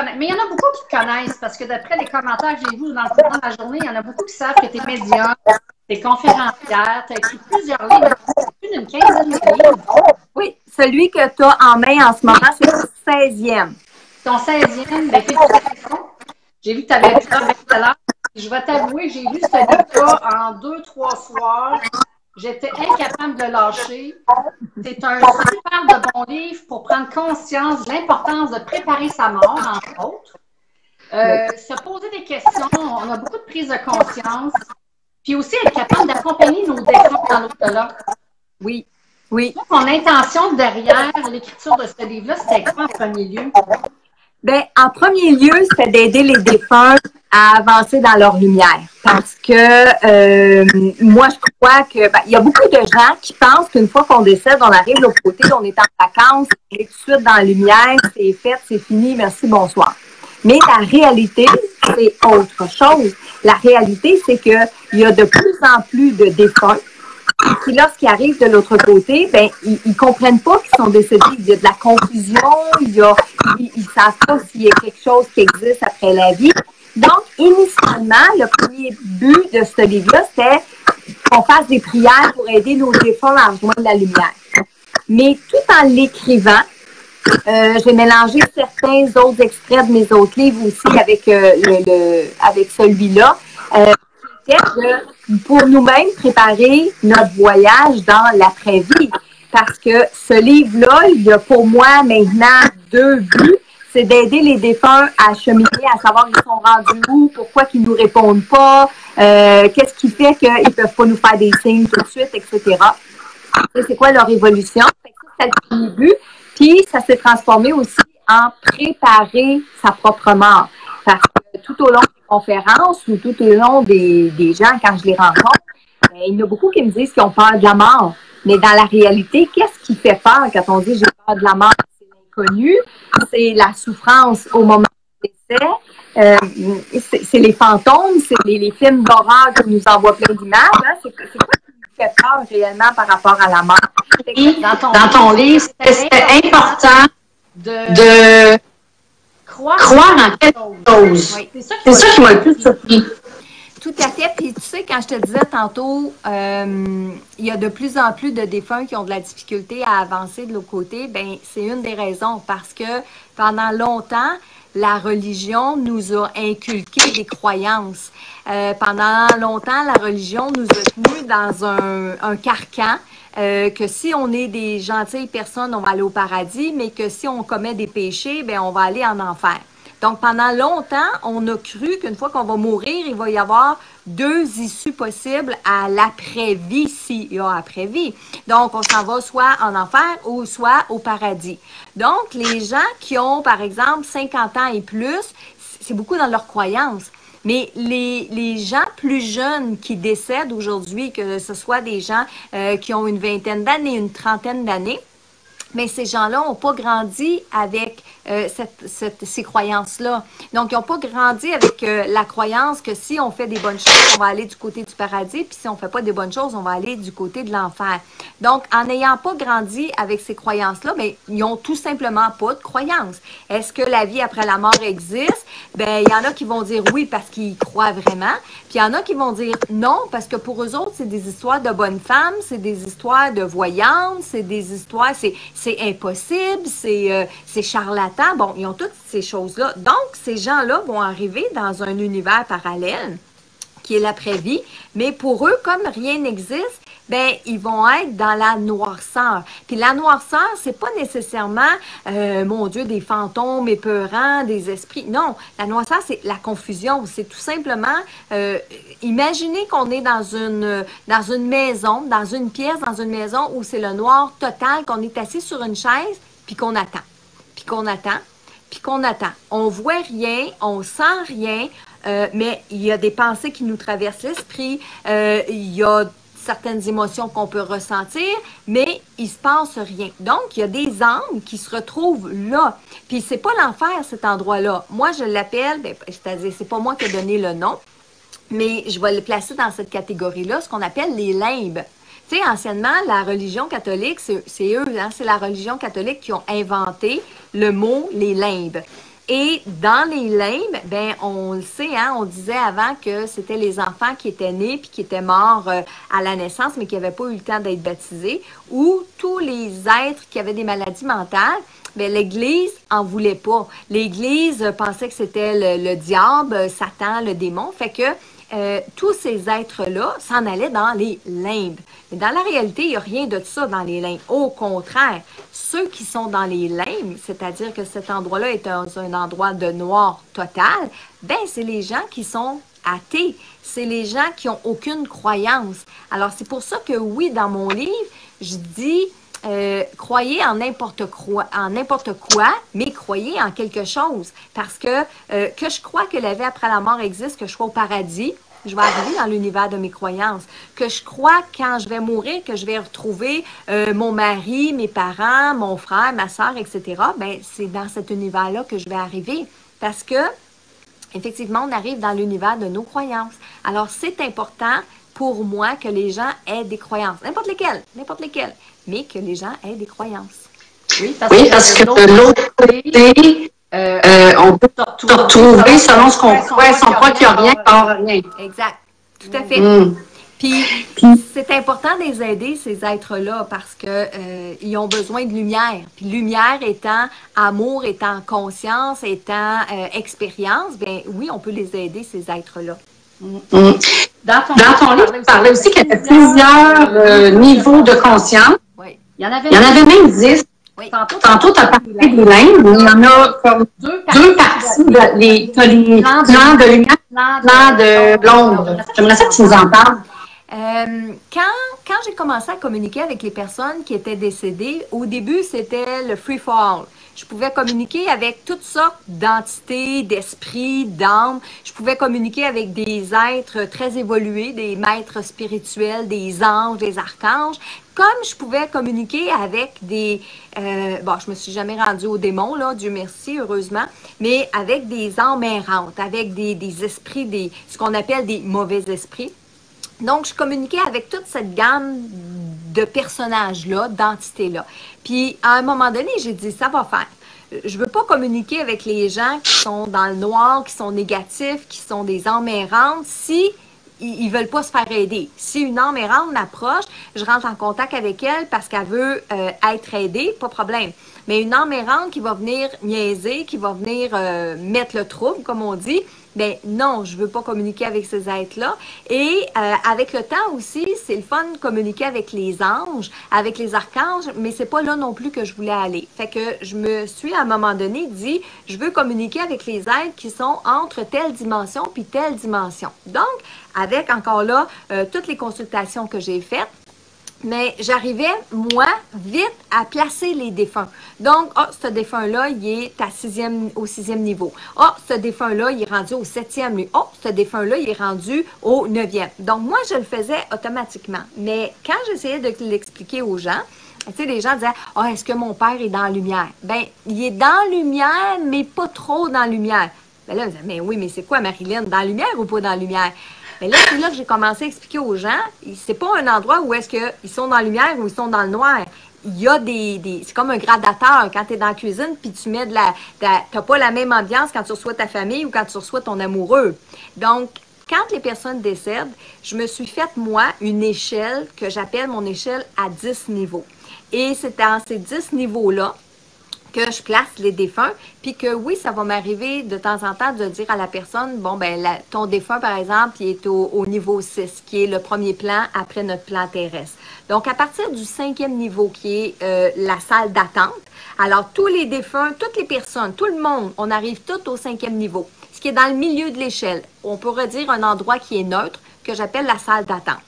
connaissent. Mais il y en a beaucoup qui te connaissent parce que d'après les commentaires que j'ai vus dans le courant de la journée, il y en a beaucoup qui savent que tu es médium, tu es conférencière, tu as écrit plusieurs livres, plus d'une quinzaine de livres. Oui, celui que tu as en main en ce moment, c'est le 16e. Ton 16e, ben, félicitations. J'ai vu que tu avais écrit ça tout à l'heure. Je vais t'avouer que j'ai lu ce livre-là en 2-3 soirs. J'étais incapable de le lâcher. C'est un super de bon livre pour prendre conscience de l'importance de préparer sa mort, entre autres. Se poser des questions, on a beaucoup de prise de conscience. Puis aussi être capable d'accompagner nos défunts dans l'au-delà. Oui, oui. Ton intention derrière l'écriture de ce livre-là, c'était quoi en premier lieu? Bien, en premier lieu, c'était d'aider les défunts à avancer dans leur lumière. Parce que moi, je crois que il y a beaucoup de gens qui pensent qu'une fois qu'on décède, on arrive de l'autre côté, on est en vacances, on est tout de suite dans la lumière, c'est fait, c'est fini, merci, bonsoir. Mais la réalité, c'est autre chose. La réalité, c'est qu'il y a de plus en plus de défunts qui, lorsqu'ils arrivent de l'autre côté, ben ils comprennent pas qu'ils sont décédés. Il y a de la confusion, ils savent pas s'il y a quelque chose qui existe après la vie. Donc, initialement, le premier but de ce livre-là, c'était qu'on fasse des prières pour aider nos défunts à rejoindre la lumière. Mais tout en l'écrivant, j'ai mélangé certains autres extraits de mes autres livres aussi avec avec celui-là. Pour nous-mêmes préparer notre voyage dans l'après-vie. Parce que ce livre-là, il y a pour moi maintenant 2 buts. C'est d'aider les défunts à cheminer, à savoir ils sont rendus où, pourquoi ils nous répondent pas, qu'est-ce qui fait qu'ils peuvent pas nous faire des signes tout de suite, etc. C'est quoi leur évolution? C'est le premier but. Puis ça s'est transformé aussi en préparer sa propre mort. Parce que tout au long des conférences ou tout au long des gens, quand je les rencontre, il y en a beaucoup qui me disent qu'ils ont peur de la mort. Mais dans la réalité, qu'est-ce qui fait peur quand on dit j'ai peur de la mort? C'est l'inconnu, c'est la souffrance au moment du décès, c'est les fantômes, c'est les films d'horreur qui nous envoient plein d'images. Hein? C'est quoi qui nous fait peur réellement par rapport à la mort? Dans ton livre, c'était important de croire en quelque chose. Oui. C'est ça qui m'a le plus surpris. Tout à fait. Puis tu sais, quand je te disais tantôt, il y a de plus en plus de défunts qui ont de la difficulté à avancer de l'autre côté. Ben, c'est une des raisons parce que pendant longtemps, la religion nous a inculqué des croyances. Pendant longtemps, la religion nous a tenus dans un carcan. Que si on est des gentilles personnes, on va aller au paradis, mais que si on commet des péchés, ben on va aller en enfer. Donc, pendant longtemps, on a cru qu'une fois qu'on va mourir, il va y avoir 2 issues possibles à l'après-vie, s'il y a après-vie. Donc, on s'en va soit en enfer ou soit au paradis. Donc, les gens qui ont, par exemple, 50 ans et plus, c'est beaucoup dans leurs croyances. Mais les gens plus jeunes qui décèdent aujourd'hui, que ce soit des gens qui ont une vingtaine d'années, une trentaine d'années, mais ces gens-là n'ont pas grandi avec ces croyances-là. Donc, ils n'ont pas grandi avec la croyance que si on fait des bonnes choses, on va aller du côté du paradis, puis si on ne fait pas des bonnes choses, on va aller du côté de l'enfer. Donc, en n'ayant pas grandi avec ces croyances-là, bien, ils n'ont tout simplement pas de croyances. Est-ce que la vie après la mort existe? Bien, il y en a qui vont dire oui parce qu'ils y croient vraiment, puis il y en a qui vont dire non parce que pour eux autres, c'est des histoires de bonnes femmes, c'est des histoires de voyantes, c'est des histoires, c'est impossible, c'est charlatan. Bon, ils ont toutes ces choses-là. Donc, ces gens-là vont arriver dans un univers parallèle qui est l'après-vie, mais pour eux, comme rien n'existe, ben ils vont être dans la noirceur. Puis la noirceur, c'est pas nécessairement, mon Dieu, des fantômes épeurants, des esprits. Non, la noirceur, c'est la confusion. C'est tout simplement, imaginez qu'on est dans une maison, dans une pièce, dans une maison où c'est le noir total, qu'on est assis sur une chaise, puis qu'on attend. Puis qu'on attend, puis qu'on attend. On voit rien, on sent rien, mais il y a des pensées qui nous traversent l'esprit, il y a certaines émotions qu'on peut ressentir, mais il se passe rien. Donc, il y a des âmes qui se retrouvent là. Puis, c'est pas l'enfer, cet endroit-là. Moi, je l'appelle, ben, c'est-à-dire, c'est pas moi qui ai donné le nom, mais je vais le placer dans cette catégorie-là, ce qu'on appelle les limbes. Tu sais, anciennement, la religion catholique, c'est eux, hein, c'est la religion catholique qui ont inventé le mot les limbes. Et dans les limbes, ben on le sait, hein, on disait avant que c'était les enfants qui étaient nés puis qui étaient morts à la naissance, mais qui n'avaient pas eu le temps d'être baptisés, ou tous les êtres qui avaient des maladies mentales. Ben, l'Église en voulait pas. L'Église pensait que c'était le diable, Satan, le démon. Fait que tous ces êtres-là s'en allaient dans les limbes. Mais dans la réalité, il n'y a rien de ça dans les limbes. Au contraire, ceux qui sont dans les limbes, c'est-à-dire que cet endroit-là est un endroit de noir total, ben c'est les gens qui sont athées. C'est les gens qui n'ont aucune croyance. Alors, c'est pour ça que oui, dans mon livre, je dis... croyez en n'importe quoi, mais croyez en quelque chose. Parce que je crois que la vie après la mort existe, que je sois au paradis, je vais arriver dans l'univers de mes croyances. Que je crois quand je vais mourir, que je vais retrouver mon mari, mes parents, mon frère, ma soeur, etc. Ben, c'est dans cet univers-là que je vais arriver. Parce que, effectivement, on arrive dans l'univers de nos croyances. Alors, c'est important pour moi que les gens aient des croyances. N'importe lesquelles, mais que les gens aient des croyances. Oui, parce que de l'autre côté, on peut se retrouver selon ce qu'on croit, son croit qu'il n'y a rien, rien. Exact, tout à fait. Puis, c'est important de les aider, ces êtres-là, parce que ils ont besoin de lumière. Puis lumière étant amour, étant conscience, étant expérience, bien oui, on peut les aider, ces êtres-là. Dans ton livre, tu parlais aussi qu'il y avait plusieurs niveaux de conscience. Oui. Il y en avait même 10. Oui. Tantôt, tu as parlé des limbes, mais il y en a comme deux parties. Les plans de lumière, plans de l'ombre. J'aimerais ça que tu nous en parles. Quand j'ai commencé à communiquer avec les personnes qui étaient décédées, au début, c'était le free for all. Je pouvais communiquer avec toutes sortes d'entités, d'esprits, d'âmes. Je pouvais communiquer avec des êtres très évolués, des maîtres spirituels, des anges, des archanges. Comme je pouvais communiquer avec des... je me suis jamais rendue aux démons, là, Dieu merci, heureusement, mais avec des âmes errantes, avec des esprits, ce qu'on appelle des mauvais esprits. Donc, je communiquais avec toute cette gamme de personnages-là, d'entités-là. Puis, à un moment donné, j'ai dit, ça va faire. Je veux pas communiquer avec les gens qui sont dans le noir, qui sont négatifs, qui sont des âmes errantes, si ils veulent pas se faire aider. Si une âme errante m'approche, je rentre en contact avec elle parce qu'elle veut être aidée, pas de problème. Mais une âme errante qui va venir niaiser, qui va venir mettre le trouble, comme on dit, ben non, je veux pas communiquer avec ces êtres-là. Et avec le temps aussi, c'est le fun de communiquer avec les anges, avec les archanges, mais c'est pas là non plus que je voulais aller. Fait que je me suis à un moment donné dit, je veux communiquer avec les êtres qui sont entre telle dimension puis telle dimension. Donc, avec encore là toutes les consultations que j'ai faites, mais j'arrivais, moi, vite à placer les défunts. Donc, ce défunt-là, il est au 6e niveau. Ce défunt-là, il est rendu au 7e. Ce défunt-là, il est rendu au 9e. Donc, moi, je le faisais automatiquement. Mais quand j'essayais de l'expliquer aux gens, tu sais, les gens disaient, est-ce que mon père est dans la lumière? Ben, il est dans la lumière, mais pas trop dans la lumière. Ben là, mais oui, mais c'est quoi, Marilyn? Dans la lumière ou pas dans la lumière? Mais là, c'est là que j'ai commencé à expliquer aux gens, c'est pas un endroit où est-ce qu'ils sont dans la lumière ou ils sont dans le noir. Il y a c'est comme un gradateur quand tu es dans la cuisine, puis tu mets t'as pas la même ambiance quand tu reçois ta famille ou quand tu reçois ton amoureux. Donc, quand les personnes décèdent, je me suis faite, moi, une échelle que j'appelle mon échelle à 10 niveaux. Et c'est dans ces 10 niveaux-là que je place les défunts, puis que oui, ça va m'arriver de temps en temps de dire à la personne, bon, ben ton défunt, par exemple, il est au niveau 6, qui est le premier plan après notre plan terrestre. Donc, à partir du 5e niveau, qui est la salle d'attente, alors tous les défunts, toutes les personnes, tout le monde, on arrive tous au 5e niveau, ce qui est dans le milieu de l'échelle. On pourrait dire un endroit qui est neutre, que j'appelle la salle d'attente.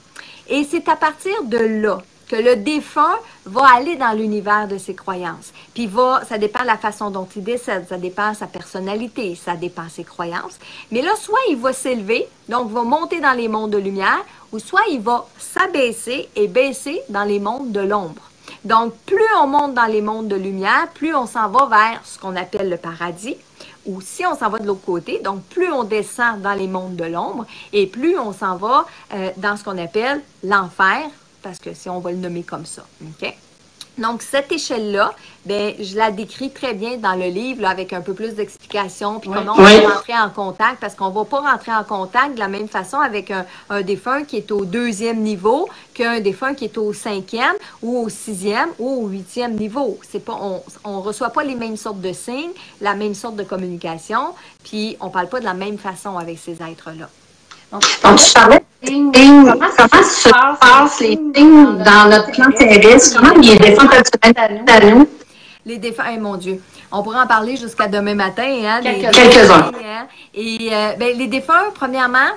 Et c'est à partir de là que le défunt va aller dans l'univers de ses croyances. Puis ça dépend de la façon dont il décède, ça dépend de sa personnalité, ça dépend de ses croyances. Mais là, soit il va s'élever, donc va monter dans les mondes de lumière, ou soit il va s'abaisser et baisser dans les mondes de l'ombre. Donc, plus on monte dans les mondes de lumière, plus on s'en va vers ce qu'on appelle le paradis, ou si on s'en va de l'autre côté, donc plus on descend dans les mondes de l'ombre, et plus on s'en va dans ce qu'on appelle l'enfer, parce que si on va le nommer comme ça. OK? Donc, cette échelle-là, ben, je la décris très bien dans le livre, là, avec un peu plus d'explications, puis comment on va rentrer en contact, parce qu'on ne va pas rentrer en contact de la même façon avec un défunt qui est au 2e niveau qu'un défunt qui est au 5e ou au 6e ou au 8e niveau. C'est pas, on ne reçoit pas les mêmes sortes de signes, la même sorte de communication, puis on ne parle pas de la même façon avec ces êtres-là. Donc, tu parlais comment se passent les signes dans notre plan terrestre? Comment les défunts peuvent à nous? Les défunts, mon Dieu, on pourrait en parler jusqu'à demain matin. Hein, Quelques-uns. Hein? Et ben, les défunts, premièrement,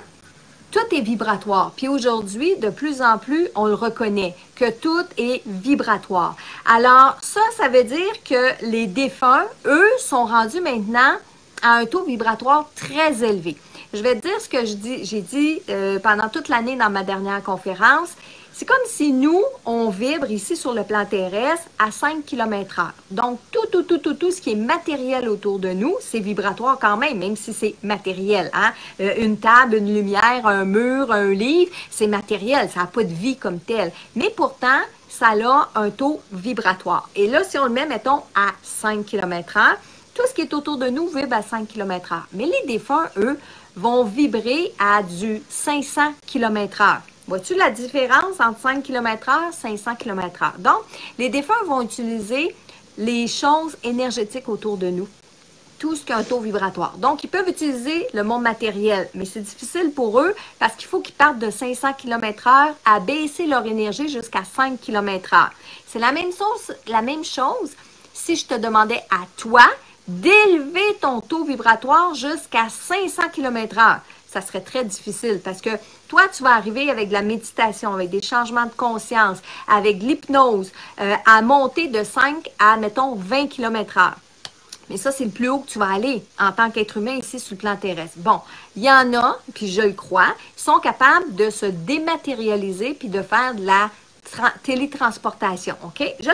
tout est vibratoire. Puis aujourd'hui, de plus en plus, on le reconnaît, que tout est vibratoire. Alors, ça veut dire que les défunts, eux, sont rendus maintenant à un taux vibratoire très élevé. Je vais te dire ce que j'ai dit pendant toute l'année dans ma dernière conférence. C'est comme si nous, on vibre ici sur le plan terrestre à 5 km/h. Donc, tout ce qui est matériel autour de nous, c'est vibratoire quand même si c'est matériel. Hein? Une table, une lumière, un mur, un livre, c'est matériel, ça n'a pas de vie comme tel. Mais pourtant, ça a un taux vibratoire. Et là, si on le met, mettons, à 5 km/h, tout ce qui est autour de nous vibre à 5 km/h. Mais les défunts, eux, vont vibrer à du 500 km/h. Vois-tu la différence entre 5 km/h et 500 km/h? Donc, les défunts vont utiliser les choses énergétiques autour de nous, tout ce qui a un taux vibratoire. Donc, ils peuvent utiliser le monde matériel, mais c'est difficile pour eux parce qu'il faut qu'ils partent de 500 km/h à baisser leur énergie jusqu'à 5 km/h. C'est la même chose si je te demandais à toi d'élever ton taux vibratoire jusqu'à 500 km/h. Ça serait très difficile parce que toi, tu vas arriver avec de la méditation, avec des changements de conscience, avec de l'hypnose, à monter de 5 à, mettons, 20 km/h. Mais ça, c'est le plus haut que tu vas aller en tant qu'être humain ici sur le plan terrestre. Bon, il y en a, puis je le crois, sont capables de se dématérialiser puis de faire de la télétransportation. OK? Je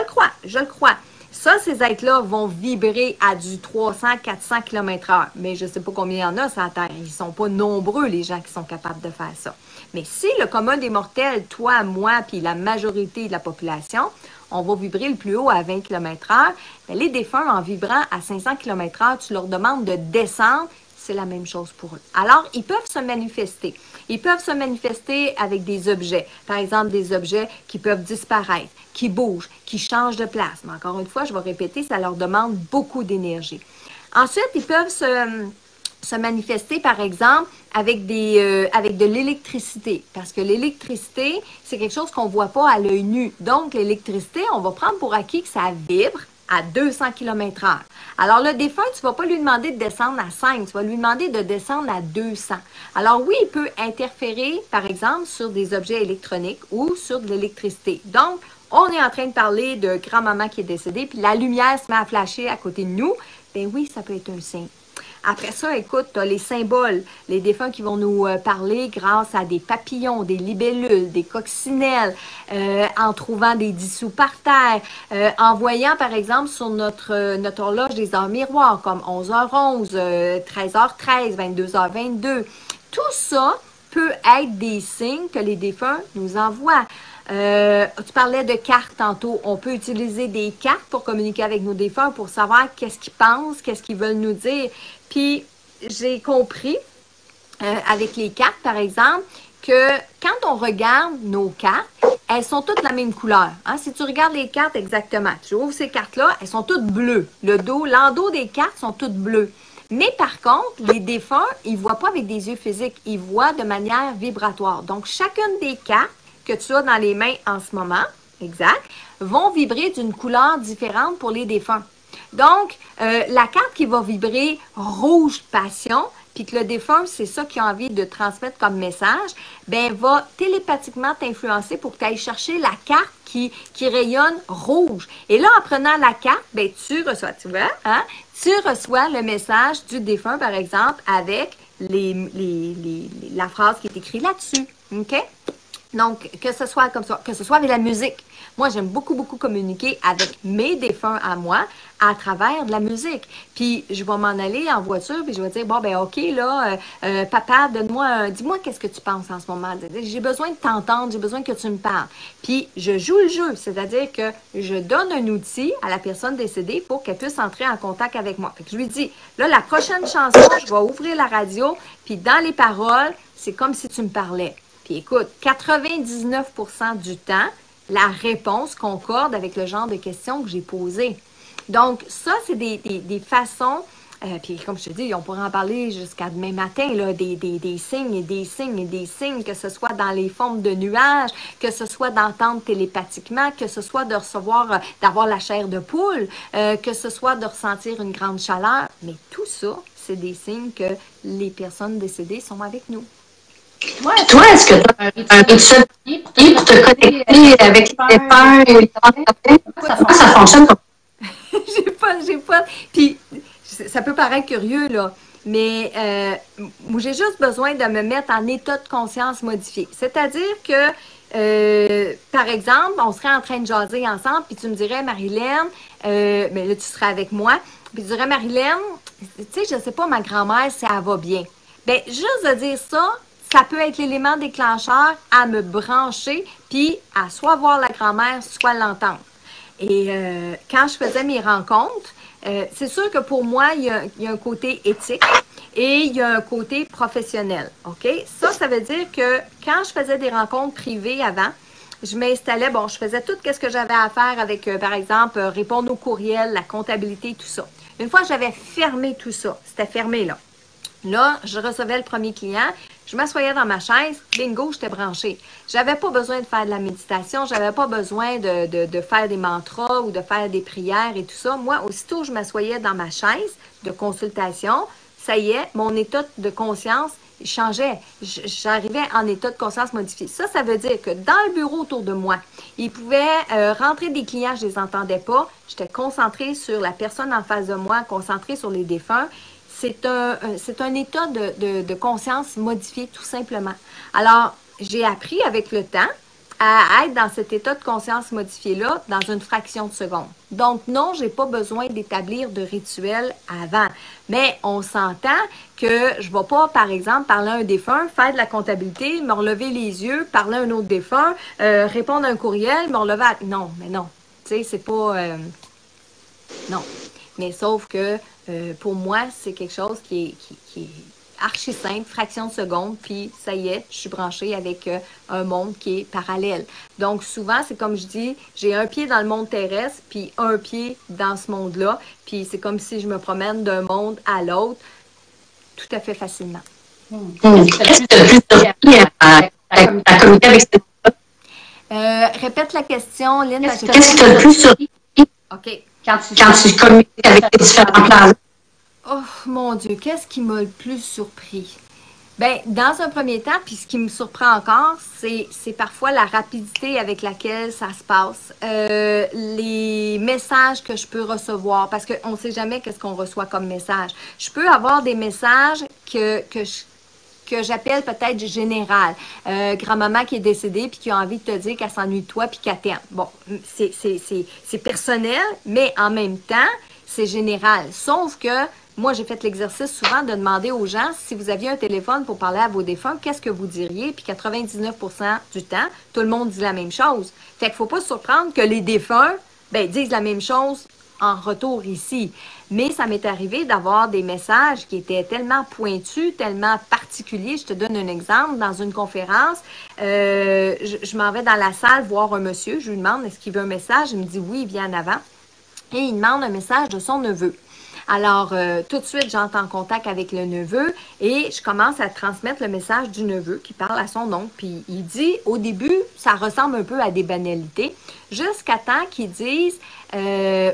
le crois. Ça, ces êtres-là vont vibrer à du 300-400 km/h. Mais je ne sais pas combien il y en a sur la Terre. Ils ne sont pas nombreux, les gens qui sont capables de faire ça. Mais si le commun des mortels, toi, moi, puis la majorité de la population, on va vibrer le plus haut à 20 km/h, bien, les défunts, en vibrant à 500 km/h, tu leur demandes de descendre, c'est la même chose pour eux. Alors, ils peuvent se manifester. Ils peuvent se manifester avec des objets. Par exemple, des objets qui peuvent disparaître, qui bougent, qui changent de place. Mais encore une fois, je vais répéter, ça leur demande beaucoup d'énergie. Ensuite, ils peuvent se manifester, par exemple, avec de l'électricité. Parce que l'électricité, c'est quelque chose qu'on ne voit pas à l'œil nu. Donc, l'électricité, on va prendre pour acquis que ça vibre à 200 km/h. Alors, le défunt, tu ne vas pas lui demander de descendre à 5, tu vas lui demander de descendre à 200. Alors, oui, il peut interférer, par exemple, sur des objets électroniques ou sur de l'électricité. Donc, on est en train de parler de grand-maman qui est décédée, puis la lumière se met à flasher à côté de nous. Bien oui, ça peut être un signe. Après ça, écoute, tu as les symboles, les défunts qui vont nous parler grâce à des papillons, des libellules, des coccinelles, en trouvant des dissous par terre, en voyant, par exemple, sur notre horloge des heures miroirs, comme 11h11, 13h13, 22h22. Tout ça peut être des signes que les défunts nous envoient. Tu parlais de cartes tantôt. On peut utiliser des cartes pour communiquer avec nos défunts, pour savoir qu'est-ce qu'ils pensent, qu'est-ce qu'ils veulent nous dire. Puis, j'ai compris, avec les cartes, par exemple, que quand on regarde nos cartes, elles sont toutes la même couleur. Hein? Si tu regardes les cartes exactement, tu ouvres ces cartes-là, elles sont toutes bleues. L'endos des cartes sont toutes bleues. Mais par contre, les défunts, ils ne voient pas avec des yeux physiques, ils voient de manière vibratoire. Donc, chacune des cartes que tu as dans les mains en ce moment, exact, vont vibrer d'une couleur différente pour les défunts. Donc, la carte qui va vibrer rouge passion, puis que le défunt, c'est ça qu'il a envie de transmettre comme message, ben va télépathiquement t'influencer pour que tu ailles chercher la carte qui rayonne rouge. Et là, en prenant la carte, ben tu reçois, tu vois, hein? Tu reçois le message du défunt, par exemple, avec la phrase qui est écrite là-dessus. OK? Donc, que ce soit comme ça, que ce soit avec la musique. Moi, j'aime beaucoup, beaucoup communiquer avec mes défunts à moi à travers de la musique. Puis, je vais m'en aller en voiture, puis je vais dire, bon, ben OK, là, papa, dis-moi qu'est-ce que tu penses en ce moment. J'ai besoin de t'entendre, j'ai besoin que tu me parles. Puis, je joue le jeu, c'est-à-dire que je donne un outil à la personne décédée pour qu'elle puisse entrer en contact avec moi. Fait que je lui dis, là, la prochaine chanson, je vais ouvrir la radio, puis dans les paroles, c'est comme si tu me parlais. Puis écoute, 99% du temps, la réponse concorde avec le genre de questions que j'ai posées. Donc, ça, c'est des façons, puis comme je te dis, on pourrait en parler jusqu'à demain matin, là, des signes et des signes et des signes, que ce soit dans les formes de nuages, que ce soit d'entendre télépathiquement, que ce soit de recevoir, d'avoir la chair de poule, que ce soit de ressentir une grande chaleur. Mais tout ça, c'est des signes que les personnes décédées sont avec nous. Toi, est-ce que tu as un rituel pour te connecter avec les peurs et comment ça fonctionne? j'ai pas. Puis, ça peut paraître curieux, là, mais j'ai juste besoin de me mettre en état de conscience modifié. C'est-à-dire que, par exemple, on serait en train de jaser ensemble, puis tu me dirais, Marilyn, mais là, tu serais avec moi, puis tu dirais, Marilyn, tu sais, je sais pas, ma grand-mère, si elle va bien. Bien, juste de dire ça, ça peut être l'élément déclencheur à me brancher, puis à soit voir la grand-mère, soit l'entendre. Et quand je faisais mes rencontres, c'est sûr que pour moi, il y a un côté éthique et il y a un côté professionnel. OK? Ça veut dire que quand je faisais des rencontres privées avant, je m'installais, bon, je faisais tout ce que j'avais à faire avec, par exemple, répondre aux courriels, la comptabilité, tout ça. Une fois que j'avais fermé tout ça, c'était fermé là. Là, je recevais le premier client, je m'assoyais dans ma chaise, bingo, j'étais branchée. J'avais pas besoin de faire de la méditation, j'avais pas besoin de faire des mantras ou de faire des prières et tout ça. Moi, aussitôt je m'assoyais dans ma chaise de consultation, ça y est, mon état de conscience changeait. J'arrivais en état de conscience modifié. Ça veut dire que dans le bureau autour de moi, il pouvait rentrer des clients, je les entendais pas. J'étais concentrée sur la personne en face de moi, concentrée sur les défunts. C'est un état de conscience modifié, tout simplement. Alors, j'ai appris avec le temps à être dans cet état de conscience modifié-là dans une fraction de seconde. Donc, non, je n'ai pas besoin d'établir de rituel avant. Mais on s'entend que je ne vais pas, par exemple, parler à un défunt, faire de la comptabilité, me relever les yeux, parler à un autre défunt, répondre à un courriel, me relever à... Non, mais non. Tu sais, c'est pas... Non. Mais sauf que pour moi, c'est quelque chose qui est archi simple, fraction de seconde, puis ça y est, je suis branchée avec un monde qui est parallèle. Donc souvent, c'est comme je dis, j'ai un pied dans le monde terrestre, puis un pied dans ce monde-là, puis c'est comme si je me promène d'un monde à l'autre tout à fait facilement. Qu'est-ce que tu as plus surpris à communiquer avec cette personne? Répète la question, Lynn. Qu'est-ce que tu as le plus surpris? OK. Quand tu communiques avec les différents plans? Oh mon Dieu, qu'est-ce qui m'a le plus surpris? Bien, dans un premier temps, puis ce qui me surprend encore, c'est parfois la rapidité avec laquelle ça se passe. Les messages que je peux recevoir, parce qu'on ne sait jamais qu'est-ce qu'on reçoit comme message. Je peux avoir des messages que j'appelle peut-être général. Grand-maman qui est décédée puis qui a envie de te dire qu'elle s'ennuie de toi puis qu'elle t'aime. Bon, c'est personnel, mais en même temps, c'est général. Sauf que moi, j'ai fait l'exercice souvent de demander aux gens si vous aviez un téléphone pour parler à vos défunts, qu'est-ce que vous diriez? Puis 99% du temps, tout le monde dit la même chose. Fait qu'il ne faut pas se surprendre que les défunts disent la même chose en retour ici. Mais ça m'est arrivé d'avoir des messages qui étaient tellement pointus, tellement particuliers. Je te donne un exemple. Dans une conférence, je m'en vais dans la salle voir un monsieur. Je lui demande, est-ce qu'il veut un message? Il me dit oui, il vient en avant. Et il demande un message de son neveu. Alors, tout de suite, j'entre en contact avec le neveu et je commence à transmettre le message du neveu qui parle à son oncle. Puis il dit, au début, ça ressemble un peu à des banalités, jusqu'à temps qu'il dise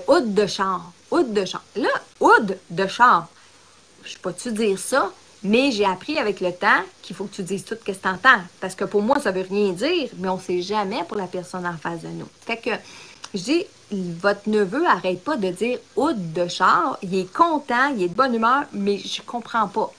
oud de char, oud de char. Là, oud de char, je ne sais pas tu dire ça, mais j'ai appris avec le temps qu'il faut que tu dises tout ce que tu entends. Parce que pour moi, ça ne veut rien dire, mais on ne sait jamais pour la personne en face de nous. Fait que je dis, votre neveu n'arrête pas de dire oud de char, il est content, il est de bonne humeur, mais je comprends pas.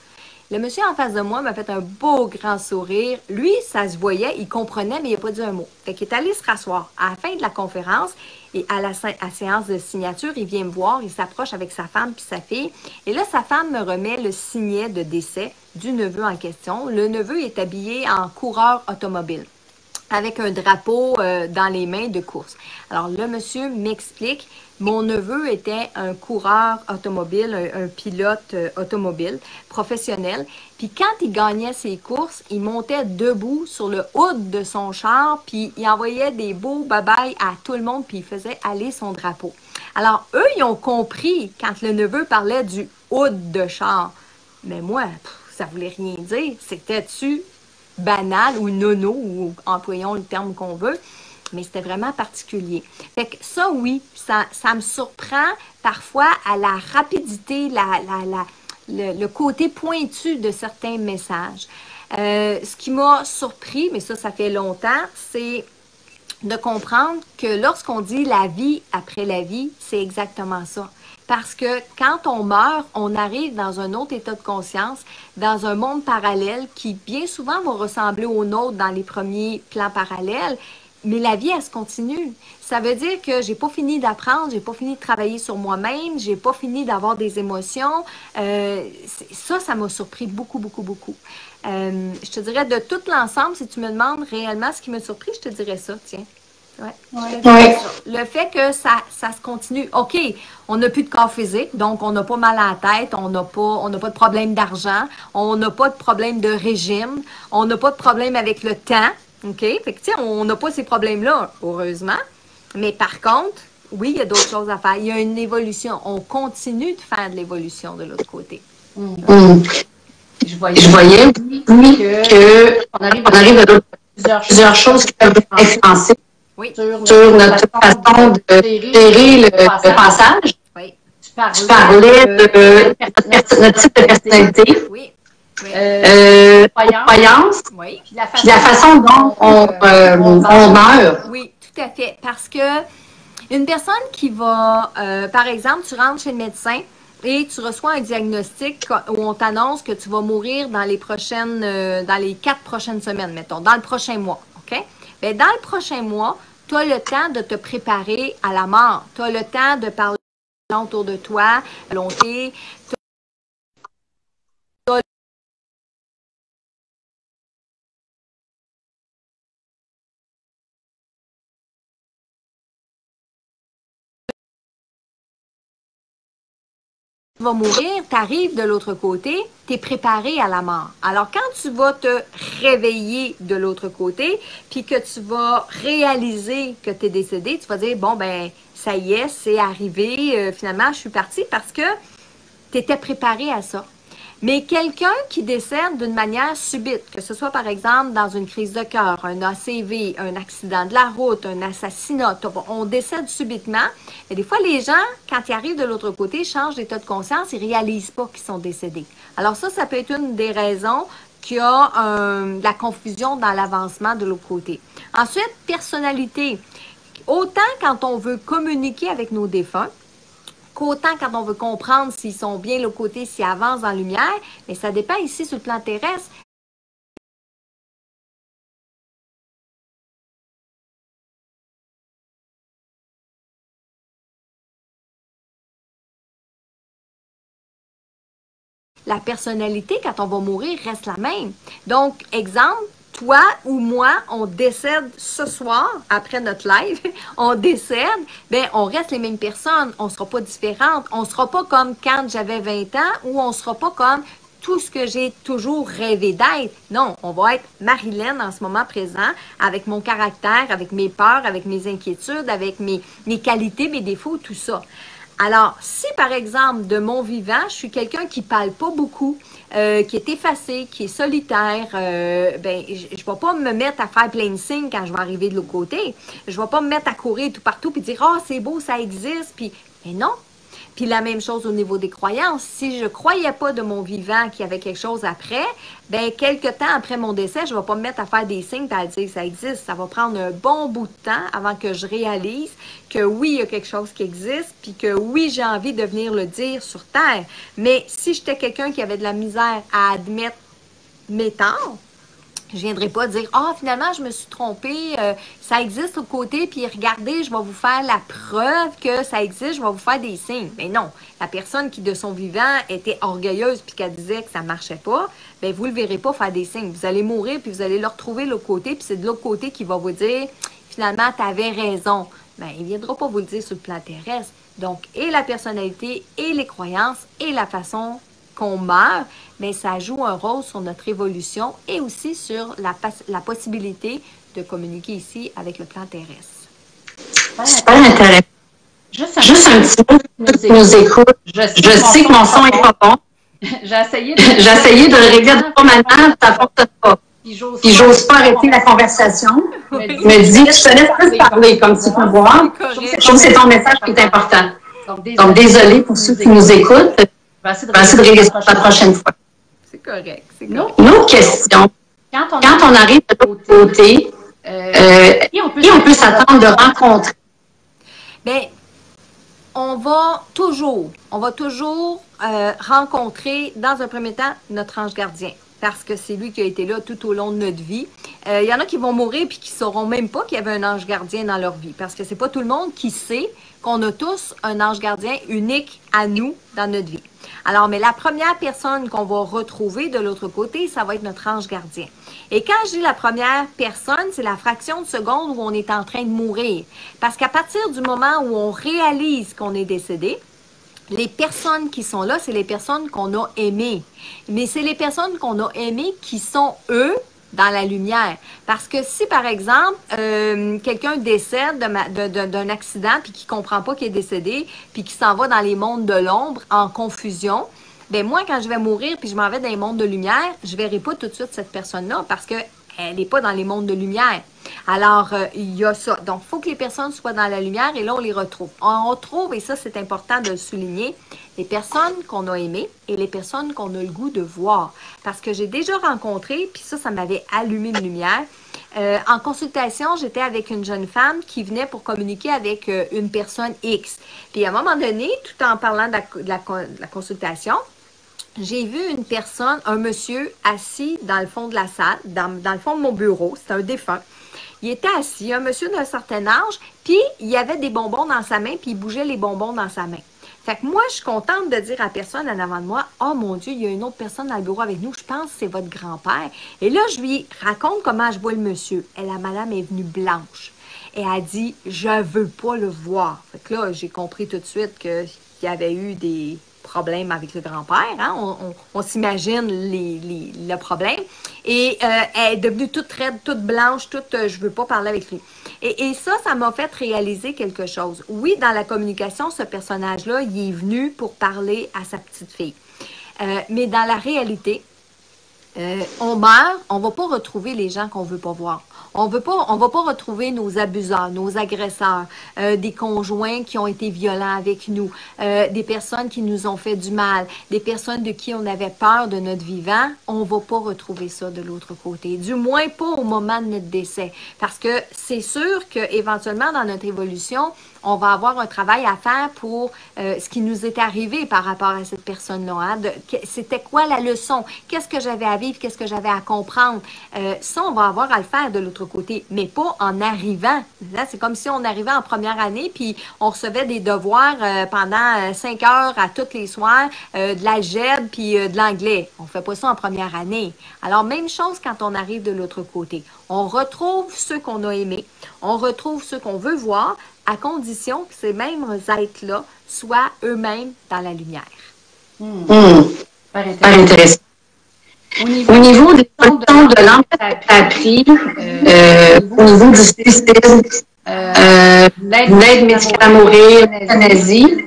Le monsieur en face de moi m'a fait un beau grand sourire. Lui, ça se voyait, il comprenait, mais il n'a pas dit un mot. Fait qu'il est allé se rasseoir. À la fin de la conférence et à la séance de signature, il vient me voir, il s'approche avec sa femme puis sa fille. Et là, sa femme me remet le signet de décès du neveu en question. Le neveu est habillé en coureur automobile, avec un drapeau dans les mains de course. Alors, le monsieur m'explique, mon neveu était un coureur automobile, un pilote automobile professionnel. Puis quand il gagnait ses courses, il montait debout sur le hood de son char, puis il envoyait des beaux bye-bye à tout le monde, puis il faisait aller son drapeau. Alors, eux, ils ont compris quand le neveu parlait du hood de char. Mais moi, ça voulait rien dire. C'était-tu banal ou nono, ou employons le terme qu'on veut, mais c'était vraiment particulier. Fait que ça, oui, ça me surprend parfois à la rapidité, le côté pointu de certains messages. Ce qui m'a surpris, mais ça fait longtemps, c'est de comprendre que lorsqu'on dit la vie après la vie, c'est exactement ça. Parce que quand on meurt, on arrive dans un autre état de conscience, dans un monde parallèle qui bien souvent va ressembler au nôtre dans les premiers plans parallèles, mais la vie, elle se continue. Ça veut dire que j'ai pas fini d'apprendre, j'ai pas fini de travailler sur moi-même, j'ai pas fini d'avoir des émotions. Ça m'a surpris beaucoup, beaucoup, beaucoup. Je te dirais de tout l'ensemble, si tu me demandes réellement ce qui m'a surpris, je te dirais ça, tiens. Ouais. Le fait que ça se continue. OK, on n'a plus de corps physique, donc on n'a pas mal à la tête, on n'a pas de problème d'argent, on n'a pas de problème de régime, on n'a pas de problème avec le temps. OK? Fait que, on n'a pas ces problèmes-là, heureusement. Mais par contre, oui, il y a d'autres choses à faire. Il y a une évolution. On continue de faire de l'évolution de l'autre côté. Je voyais oui, qu'on arrive à plusieurs choses qui peuvent influencer sur notre façon de gérer le passage. Oui. Tu parlais de notre type de personnalité. Oui. Croyance, oui. Puis la façon dont on meurt. Oui, tout à fait. Parce que une personne qui va, par exemple, tu rentres chez le médecin et tu reçois un diagnostic où on t'annonce que tu vas mourir dans les 4 prochaines semaines, mettons, dans le prochain mois, OK? Bien, dans le prochain mois, tu as le temps de te préparer à la mort. Tu as le temps de parler autour de toi, volonté. Tu vas mourir, tu arrives de l'autre côté, tu es préparé à la mort. Alors, quand tu vas te réveiller de l'autre côté, puis que tu vas réaliser que tu es décédé, tu vas dire, bon, ben, ça y est, c'est arrivé, finalement, je suis partie parce que tu étais préparé à ça. Mais quelqu'un qui décède d'une manière subite, que ce soit par exemple dans une crise de cœur, un ACV, un accident de la route, un assassinat, on décède subitement. Et des fois, les gens, quand ils arrivent de l'autre côté, changent d'état de conscience, ils ne réalisent pas qu'ils sont décédés. Alors ça peut être une des raisons qu'il y a de la confusion dans l'avancement de l'autre côté. Ensuite, personnalité. Autant quand on veut communiquer avec nos défunts, qu'autant quand on veut comprendre s'ils sont bien de l'autre côté, s'ils avancent dans la lumière, mais ça dépend ici sur le plan terrestre. La personnalité, quand on va mourir, reste la même. Donc, exemple, toi ou moi, on décède ce soir, après notre live, on décède, bien, on reste les mêmes personnes, on ne sera pas différentes, on ne sera pas comme quand j'avais 20 ans ou on ne sera pas comme tout ce que j'ai toujours rêvé d'être. Non, on va être Marilyn en ce moment présent, avec mon caractère, avec mes peurs, avec mes inquiétudes, avec mes qualités, mes défauts, tout ça. Alors, si par exemple, de mon vivant, je suis quelqu'un qui parle pas beaucoup, qui est effacé, qui est solitaire, ben, je ne vais pas me mettre à faire plein de signes quand je vais arriver de l'autre côté. Je ne vais pas me mettre à courir tout partout puis dire « Ah, c'est beau, ça existe », puis mais non. Puis la même chose au niveau des croyances. Si je ne croyais pas de mon vivant qu'il y avait quelque chose après, bien, quelques temps après mon décès, je ne vais pas me mettre à faire des signes et à dire que ça existe. Ça va prendre un bon bout de temps avant que je réalise que oui, il y a quelque chose qui existe, puis que oui, j'ai envie de venir le dire sur Terre. Mais si j'étais quelqu'un qui avait de la misère à admettre mes torts, je ne viendrai pas dire « Ah, finalement, je me suis trompée, ça existe au côté, puis regardez, je vais vous faire la preuve que ça existe, je vais vous faire des signes. » Mais non, la personne qui, de son vivant, était orgueilleuse puis qu'elle disait que ça ne marchait pas, bien, vous ne le verrez pas faire des signes. Vous allez mourir, puis vous allez le retrouver de l'autre côté, puis c'est de l'autre côté qui va vous dire « Finalement, tu avais raison. » Bien, il ne viendra pas vous le dire sur le plan terrestre. Donc, et la personnalité, et les croyances, et la façon qu'on meurt, mais ça joue un rôle sur notre évolution et aussi sur la possibilité de communiquer ici avec le plan terrestre. Super intéressant. Juste un petit peu qui nous écoute. Je sais que mon son n'est pas bon. J'ai essayé de le régler de trois manières, ça ne fonctionne pas. Puis j'ose pas arrêter la conversation. Je me dis, je te laisse plus parler, comme tu peux voir. Je trouve que c'est ton message qui est important. Donc, désolé pour ceux qui nous écoutent. Je vais essayer de régler ça la prochaine fois. C'est correct. Une autre question. Quand on arrive de l'autre côté, qui on peut s'attendre de rencontrer? Bien, on va toujours rencontrer, dans un premier temps, notre ange gardien. Parce que c'est lui qui a été là tout au long de notre vie. Il y en a qui vont mourir puis qui ne sauront même pas qu'il y avait un ange gardien dans leur vie. Parce que c'est pas tout le monde qui sait qu'on a tous un ange gardien unique à nous dans notre vie. Alors, mais la première personne qu'on va retrouver de l'autre côté, ça va être notre ange gardien. Et quand je dis la première personne, c'est la fraction de seconde où on est en train de mourir. Parce qu'à partir du moment où on réalise qu'on est décédé, les personnes qui sont là, c'est les personnes qu'on a aimées. Mais c'est les personnes qu'on a aimées qui sont, eux, dans la lumière. Parce que si, par exemple, quelqu'un décède d'un accident puis qui ne comprend pas qu'il est décédé puis qui s'en va dans les mondes de l'ombre en confusion, bien moi, quand je vais mourir puis je m'en vais dans les mondes de lumière, je ne verrai pas tout de suite cette personne-là parce qu'elle n'est pas dans les mondes de lumière. Alors, il y a ça. Donc, il faut que les personnes soient dans la lumière et là, on les retrouve. On retrouve, et ça, c'est important de le souligner, les personnes qu'on a aimées et les personnes qu'on a le goût de voir. Parce que j'ai déjà rencontré, puis ça m'avait allumé une lumière. En consultation, j'étais avec une jeune femme qui venait pour communiquer avec une personne X. Puis à un moment donné, tout en parlant de la consultation, j'ai vu une personne, un monsieur assis dans le fond de la salle, dans le fond de mon bureau, c'était un défunt. Il était assis, un monsieur d'un certain âge, puis il y avait des bonbons dans sa main, puis il bougeait les bonbons dans sa main. Fait que moi, je suis contente de dire à la personne en avant de moi, « Oh mon Dieu, il y a une autre personne dans le bureau avec nous, je pense que c'est votre grand-père. » Et là, je lui raconte comment je vois le monsieur. Et la madame est venue blanche. Et elle a dit, « Je veux pas le voir. » Fait que là, j'ai compris tout de suite qu'il y avait eu des problème avec le grand-père. Hein? On s'imagine le problème. Et elle est devenue toute raide, toute blanche, toute je veux pas parler avec lui. Et ça m'a fait réaliser quelque chose. Oui, dans la communication, ce personnage-là, il est venu pour parler à sa petite fille. Mais dans la réalité, on meurt, on ne va pas retrouver les gens qu'on ne veut pas voir. On va pas retrouver nos abuseurs, nos agresseurs, des conjoints qui ont été violents avec nous, des personnes qui nous ont fait du mal, des personnes de qui on avait peur de notre vivant. On va pas retrouver ça de l'autre côté, du moins pas au moment de notre décès. Parce que c'est sûr qu'éventuellement, dans notre évolution, on va avoir un travail à faire pour ce qui nous est arrivé par rapport à cette personne-là. Hein? C'était quoi la leçon? Qu'est-ce que j'avais à vivre? Qu'est-ce que j'avais à comprendre? Ça, on va avoir à le faire de l'autre côté, mais pas en arrivant. Là, c'est comme si on arrivait en première année, puis on recevait des devoirs pendant 5 heures à tous les soirs, de l'algèbre, puis de l'anglais. On ne fait pas ça en première année. Alors, même chose quand on arrive de l'autre côté. On retrouve ceux qu'on a aimés, on retrouve ceux qu'on veut voir, à condition que ces mêmes êtres-là soient eux-mêmes dans la lumière. Super intéressant. Au niveau des leçons de langue que tu as appris, au niveau du suicide, l'aide médicale à mourir, l'euthanasie.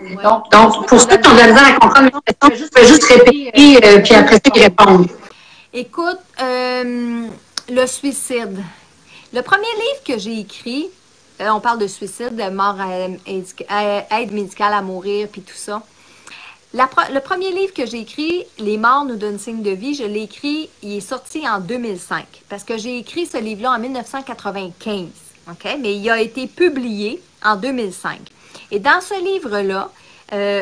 Donc, pour ceux qui ont de la misère à comprendre la question, tu peux juste répéter, puis après ça, ils répondent. Écoute, le suicide. Le premier livre que j'ai écrit, on parle de suicide, de mort, aide médicale à mourir, puis tout ça. Le premier livre que j'ai écrit, Les morts nous donnent signe de vie, je l'ai écrit, il est sorti en 2005. Parce que j'ai écrit ce livre-là en 1995. OK? Mais il a été publié en 2005. Et dans ce livre-là,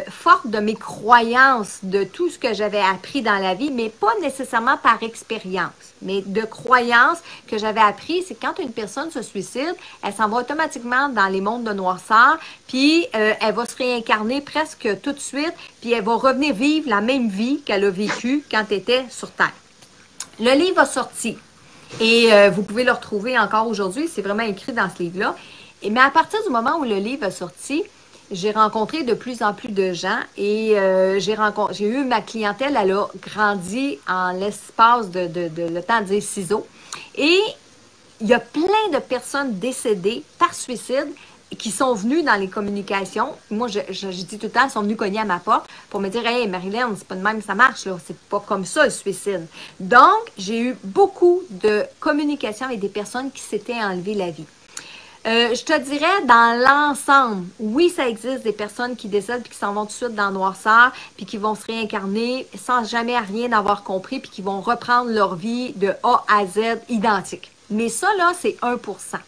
forte de mes croyances, de tout ce que j'avais appris dans la vie, mais pas nécessairement par expérience, mais de croyances que j'avais appris, c'est quand une personne se suicide, elle s'en va automatiquement dans les mondes de noirceur, puis elle va se réincarner presque tout de suite, puis elle va revenir vivre la même vie qu'elle a vécue quand elle était sur Terre. Le livre a sorti, et vous pouvez le retrouver encore aujourd'hui, c'est vraiment écrit dans ce livre-là. Mais à partir du moment où le livre a sorti, j'ai rencontré de plus en plus de gens et j'ai eu ma clientèle, elle a grandi en l'espace de le temps des ciseaux. Et il y a plein de personnes décédées par suicide qui sont venues dans les communications. Moi, je dis tout le temps, elles sont venues cogner à ma porte pour me dire « Hey, Marilyn, c'est pas de même que ça marche, là. C'est pas comme ça, le suicide. » Donc, j'ai eu beaucoup de communications avec des personnes qui s'étaient enlevées la vie. Je te dirais, dans l'ensemble, oui, ça existe des personnes qui décèdent puis qui s'en vont tout de suite dans la noirceur puis qui vont se réincarner sans jamais rien avoir compris puis qui vont reprendre leur vie de A à Z identique. Mais ça, là, c'est 1%.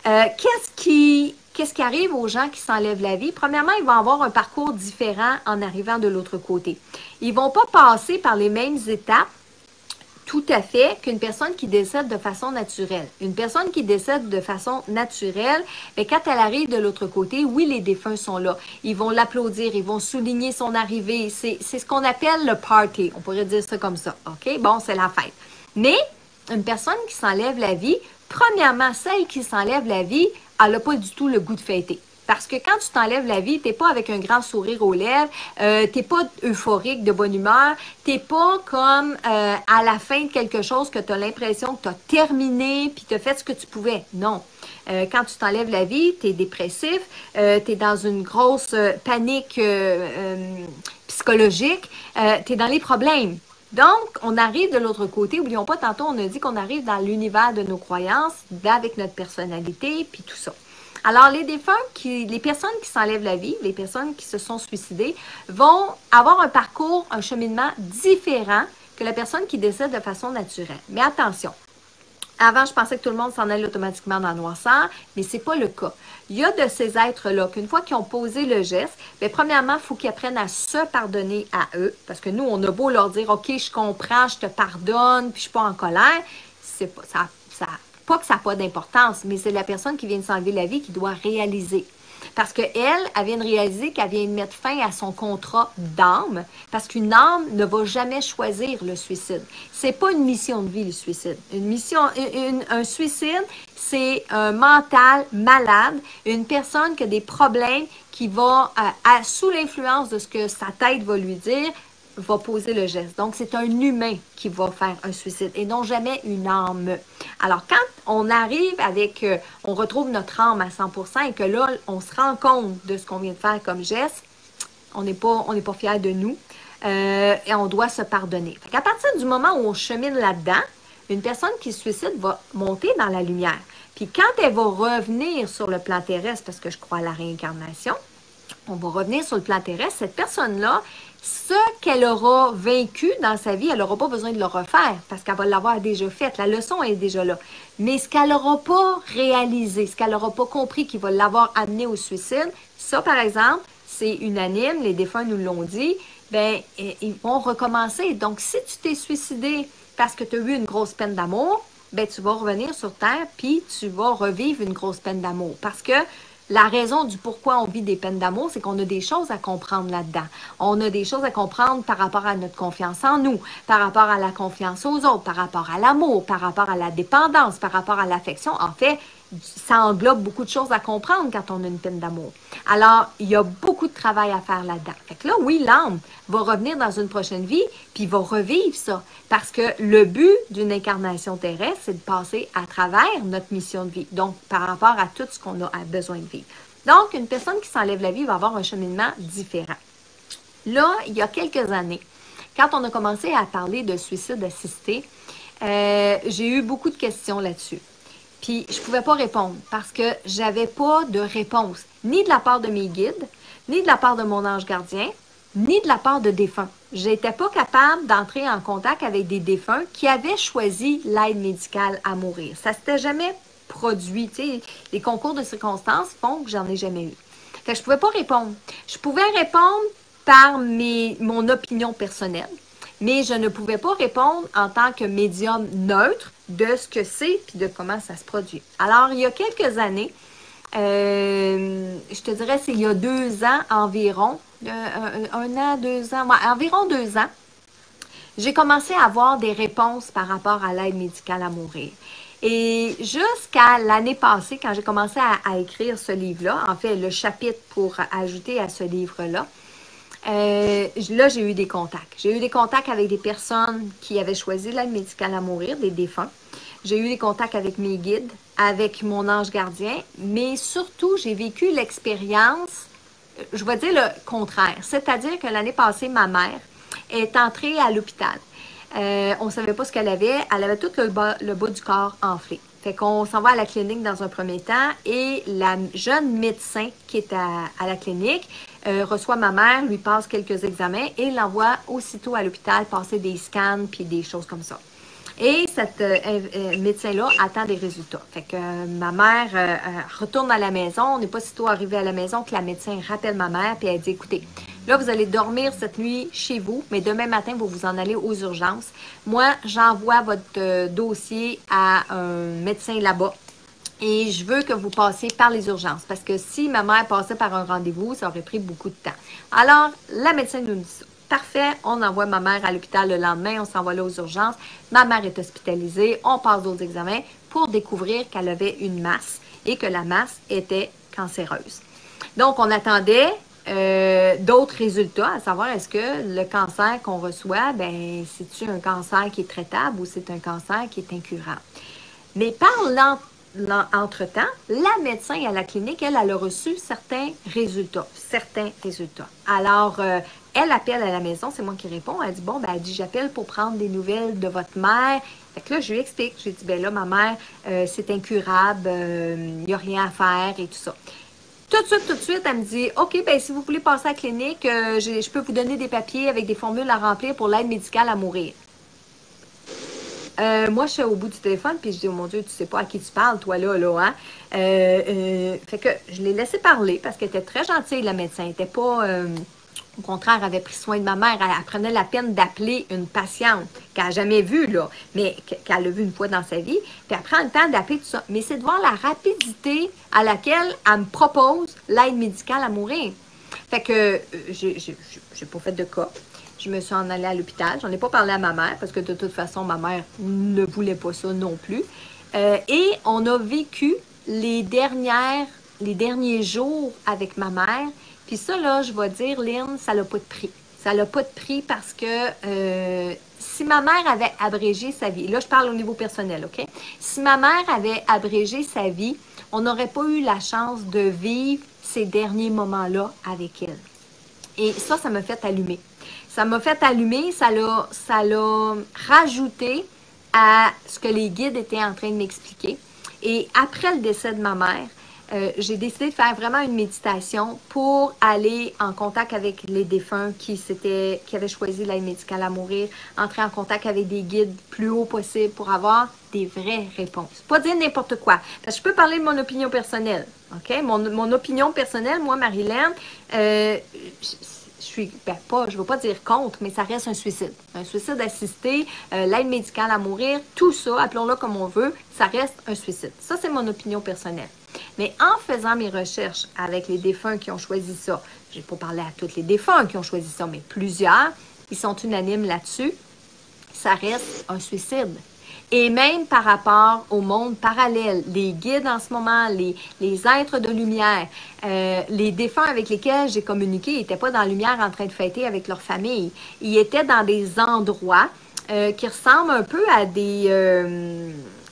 Qu'est-ce qui arrive aux gens qui s'enlèvent la vie? Premièrement, ils vont avoir un parcours différent en arrivant de l'autre côté. Ils ne vont pas passer par les mêmes étapes tout à fait qu'une personne qui décède de façon naturelle. Une personne qui décède de façon naturelle, bien, quand elle arrive de l'autre côté, oui, les défunts sont là. Ils vont l'applaudir, ils vont souligner son arrivée. C'est ce qu'on appelle le party. On pourrait dire ça comme ça. OK? Bon, c'est la fête. Mais une personne qui s'enlève la vie, premièrement, celle qui s'enlève la vie, elle n'a pas du tout le goût de fêter. Parce que quand tu t'enlèves la vie, tu n'es pas avec un grand sourire aux lèvres, tu n'es pas euphorique, de bonne humeur, tu n'es pas comme à la fin de quelque chose que tu as l'impression que tu as terminé puis tu as fait ce que tu pouvais. Non. Quand tu t'enlèves la vie, tu es dépressif, tu es dans une grosse panique psychologique, tu es dans les problèmes. Donc, on arrive de l'autre côté. N'oublions pas, tantôt, on a dit qu'on arrive dans l'univers de nos croyances, avec notre personnalité, puis tout ça. Alors, les défunts, les personnes qui s'enlèvent la vie, les personnes qui se sont suicidées, vont avoir un parcours, un cheminement différent que la personne qui décède de façon naturelle. Mais attention, avant, je pensais que tout le monde s'en allait automatiquement dans la noirceur, mais ce n'est pas le cas. Il y a de ces êtres-là qu'une fois qu'ils ont posé le geste, bien, premièrement, il faut qu'ils apprennent à se pardonner à eux, parce que nous, on a beau leur dire « OK, je comprends, je te pardonne, puis je ne suis pas en colère », c'est pas ça. Pas que ça n'a pas d'importance, mais c'est la personne qui vient de s'enlever la vie qui doit réaliser. Parce qu'elle vient de réaliser qu'elle vient de mettre fin à son contrat d'âme, parce qu'une âme ne va jamais choisir le suicide. C'est pas une mission de vie, le suicide. Un suicide, c'est un mental malade, une personne qui a des problèmes, qui va, sous l'influence de ce que sa tête va lui dire, va poser le geste. Donc, c'est un humain qui va faire un suicide et non jamais une âme. Alors, quand on arrive avec, on retrouve notre âme à 100% et que là, on se rend compte de ce qu'on vient de faire comme geste, on n'est pas fiers de nous et on doit se pardonner. À partir du moment où on chemine là-dedans, une personne qui se suicide va monter dans la lumière. Puis quand elle va revenir sur le plan terrestre, parce que je crois à la réincarnation, on va revenir sur le plan terrestre, cette personne-là, ce qu'elle aura vécu dans sa vie, elle n'aura pas besoin de le refaire parce qu'elle va l'avoir déjà fait. La leçon est déjà là. Mais ce qu'elle n'aura pas réalisé, ce qu'elle n'aura pas compris qui va l'avoir amené au suicide, ça, par exemple, c'est unanime, les défunts nous l'ont dit, bien, ils vont recommencer. Donc, si tu t'es suicidé parce que tu as eu une grosse peine d'amour, bien, tu vas revenir sur Terre puis tu vas revivre une grosse peine d'amour. Parce que la raison du pourquoi on vit des peines d'amour, c'est qu'on a des choses à comprendre là-dedans. On a des choses à comprendre par rapport à notre confiance en nous, par rapport à la confiance aux autres, par rapport à l'amour, par rapport à la dépendance, par rapport à l'affection. En fait, ça englobe beaucoup de choses à comprendre quand on a une peine d'amour. Alors, il y a beaucoup de travail à faire là-dedans. Fait que là, oui, l'âme va revenir dans une prochaine vie, puis va revivre ça. Parce que le but d'une incarnation terrestre, c'est de passer à travers notre mission de vie. Donc, par rapport à tout ce qu'on a besoin de vivre. Donc, une personne qui s'enlève la vie va avoir un cheminement différent. Là, il y a quelques années, quand on a commencé à parler de suicide assisté, j'ai eu beaucoup de questions là-dessus. Puis, je ne pouvais pas répondre parce que j'avais pas de réponse, ni de la part de mes guides, ni de la part de mon ange gardien, ni de la part de défunts. Je n'étais pas capable d'entrer en contact avec des défunts qui avaient choisi l'aide médicale à mourir. Ça ne s'était jamais produit. Tu sais, les concours de circonstances font que j'en ai jamais eu. Fait que je ne pouvais pas répondre. Je pouvais répondre par mon opinion personnelle, mais je ne pouvais pas répondre en tant que médium neutre de ce que c'est et de comment ça se produit. Alors, il y a quelques années, je te dirais c'est il y a 2 ans environ, 1 an, 2 ans, environ 2 ans, j'ai commencé à avoir des réponses par rapport à l'aide médicale à mourir. Et jusqu'à l'année passée, quand j'ai commencé à écrire ce livre-là, en fait, le chapitre pour ajouter à ce livre-là, là, j'ai eu des contacts. J'ai eu des contacts avec des personnes qui avaient choisi l'aide médicale à mourir, des défunts. J'ai eu des contacts avec mes guides, avec mon ange gardien, mais surtout, j'ai vécu l'expérience, je vais dire le contraire. C'est-à-dire que l'année passée, ma mère est entrée à l'hôpital. On ne savait pas ce qu'elle avait. Elle avait tout le bas du corps enflé. Fait qu'on s'en va à la clinique dans un premier temps et la jeune médecin qui est à la clinique reçoit ma mère, lui passe quelques examens et l'envoie aussitôt à l'hôpital passer des scans puis des choses comme ça. Et cette médecin-là attend des résultats. Fait que ma mère retourne à la maison. On n'est pas si tôt arrivé à la maison que la médecin rappelle ma mère puis elle dit, écoutez, là, vous allez dormir cette nuit chez vous, mais demain matin, vous vous en allez aux urgences. Moi, j'envoie votre dossier à un médecin là-bas et je veux que vous passiez par les urgences parce que si ma mère passait par un rendez-vous, ça aurait pris beaucoup de temps. Alors, la médecin nous dit ça. Parfait, on envoie ma mère à l'hôpital le lendemain, on s'envoie là aux urgences. Ma mère est hospitalisée, on passe d'autres examens pour découvrir qu'elle avait une masse et que la masse était cancéreuse. Donc, on attendait d'autres résultats, à savoir est-ce que le cancer qu'on reçoit, ben c'est-tu un cancer qui est traitable ou c'est un cancer qui est incurable. Mais par entre-temps, la médecin à la clinique, elle a reçu certains résultats. Alors, elle appelle à la maison, c'est moi qui réponds. Elle dit, bon, ben, elle dit, j'appelle pour prendre des nouvelles de votre mère. Fait que là, je lui explique. Je lui dis, ben là, ma mère, c'est incurable, il n'y a rien à faire et tout ça. Tout de suite, elle me dit, OK, ben si vous voulez passer à la clinique, je peux vous donner des papiers avec des formules à remplir pour l'aide médicale à mourir. Moi, je suis au bout du téléphone, puis je dis, oh mon Dieu, tu sais pas à qui tu parles, toi, là, hein? Fait que je l'ai laissé parler parce qu'elle était très gentille, la médecin. Elle était pas... au contraire, elle avait pris soin de ma mère. Elle prenait la peine d'appeler une patiente qu'elle n'a jamais vue, là, mais qu'elle a vue une fois dans sa vie. Puis elle prend le temps d'appeler tout ça. Mais c'est de voir la rapidité à laquelle elle me propose l'aide médicale à mourir. Fait que j'ai pas fait de cas. Je me suis en allée à l'hôpital. J'en ai pas parlé à ma mère parce que de toute façon, ma mère ne voulait pas ça non plus. Et on a vécu les derniers jours avec ma mère. Puis ça, là, je vais dire, Lynn, ça n'a pas de prix. Ça n'a pas de prix parce que si ma mère avait abrégé sa vie, là, je parle au niveau personnel, OK? Si ma mère avait abrégé sa vie, on n'aurait pas eu la chance de vivre ces derniers moments-là avec elle. Et ça m'a fait allumer. Ça m'a fait allumer, ça l'a rajouté à ce que les guides étaient en train de m'expliquer. Et après le décès de ma mère, j'ai décidé de faire vraiment une méditation pour aller en contact avec les défunts qui avaient choisi l'aide médicale à mourir, entrer en contact avec des guides plus haut possible pour avoir des vraies réponses. Pas dire n'importe quoi. Parce que je peux parler de mon opinion personnelle. OK? Mon opinion personnelle, moi, Marilyn, je ne veux pas dire contre, mais ça reste un suicide. Un suicide assisté, l'aide médicale à mourir, tout ça, appelons-le comme on veut, ça reste un suicide. Ça, c'est mon opinion personnelle. Mais en faisant mes recherches avec les défunts qui ont choisi ça, je n'ai pas parlé à tous les défunts qui ont choisi ça, mais plusieurs, ils sont unanimes là-dessus, ça reste un suicide. Et même par rapport au monde parallèle, les guides en ce moment, les êtres de lumière, les défunts avec lesquels j'ai communiqué n'étaient pas dans la lumière en train de fêter avec leur famille. Ils étaient dans des endroits qui ressemblent un peu à des...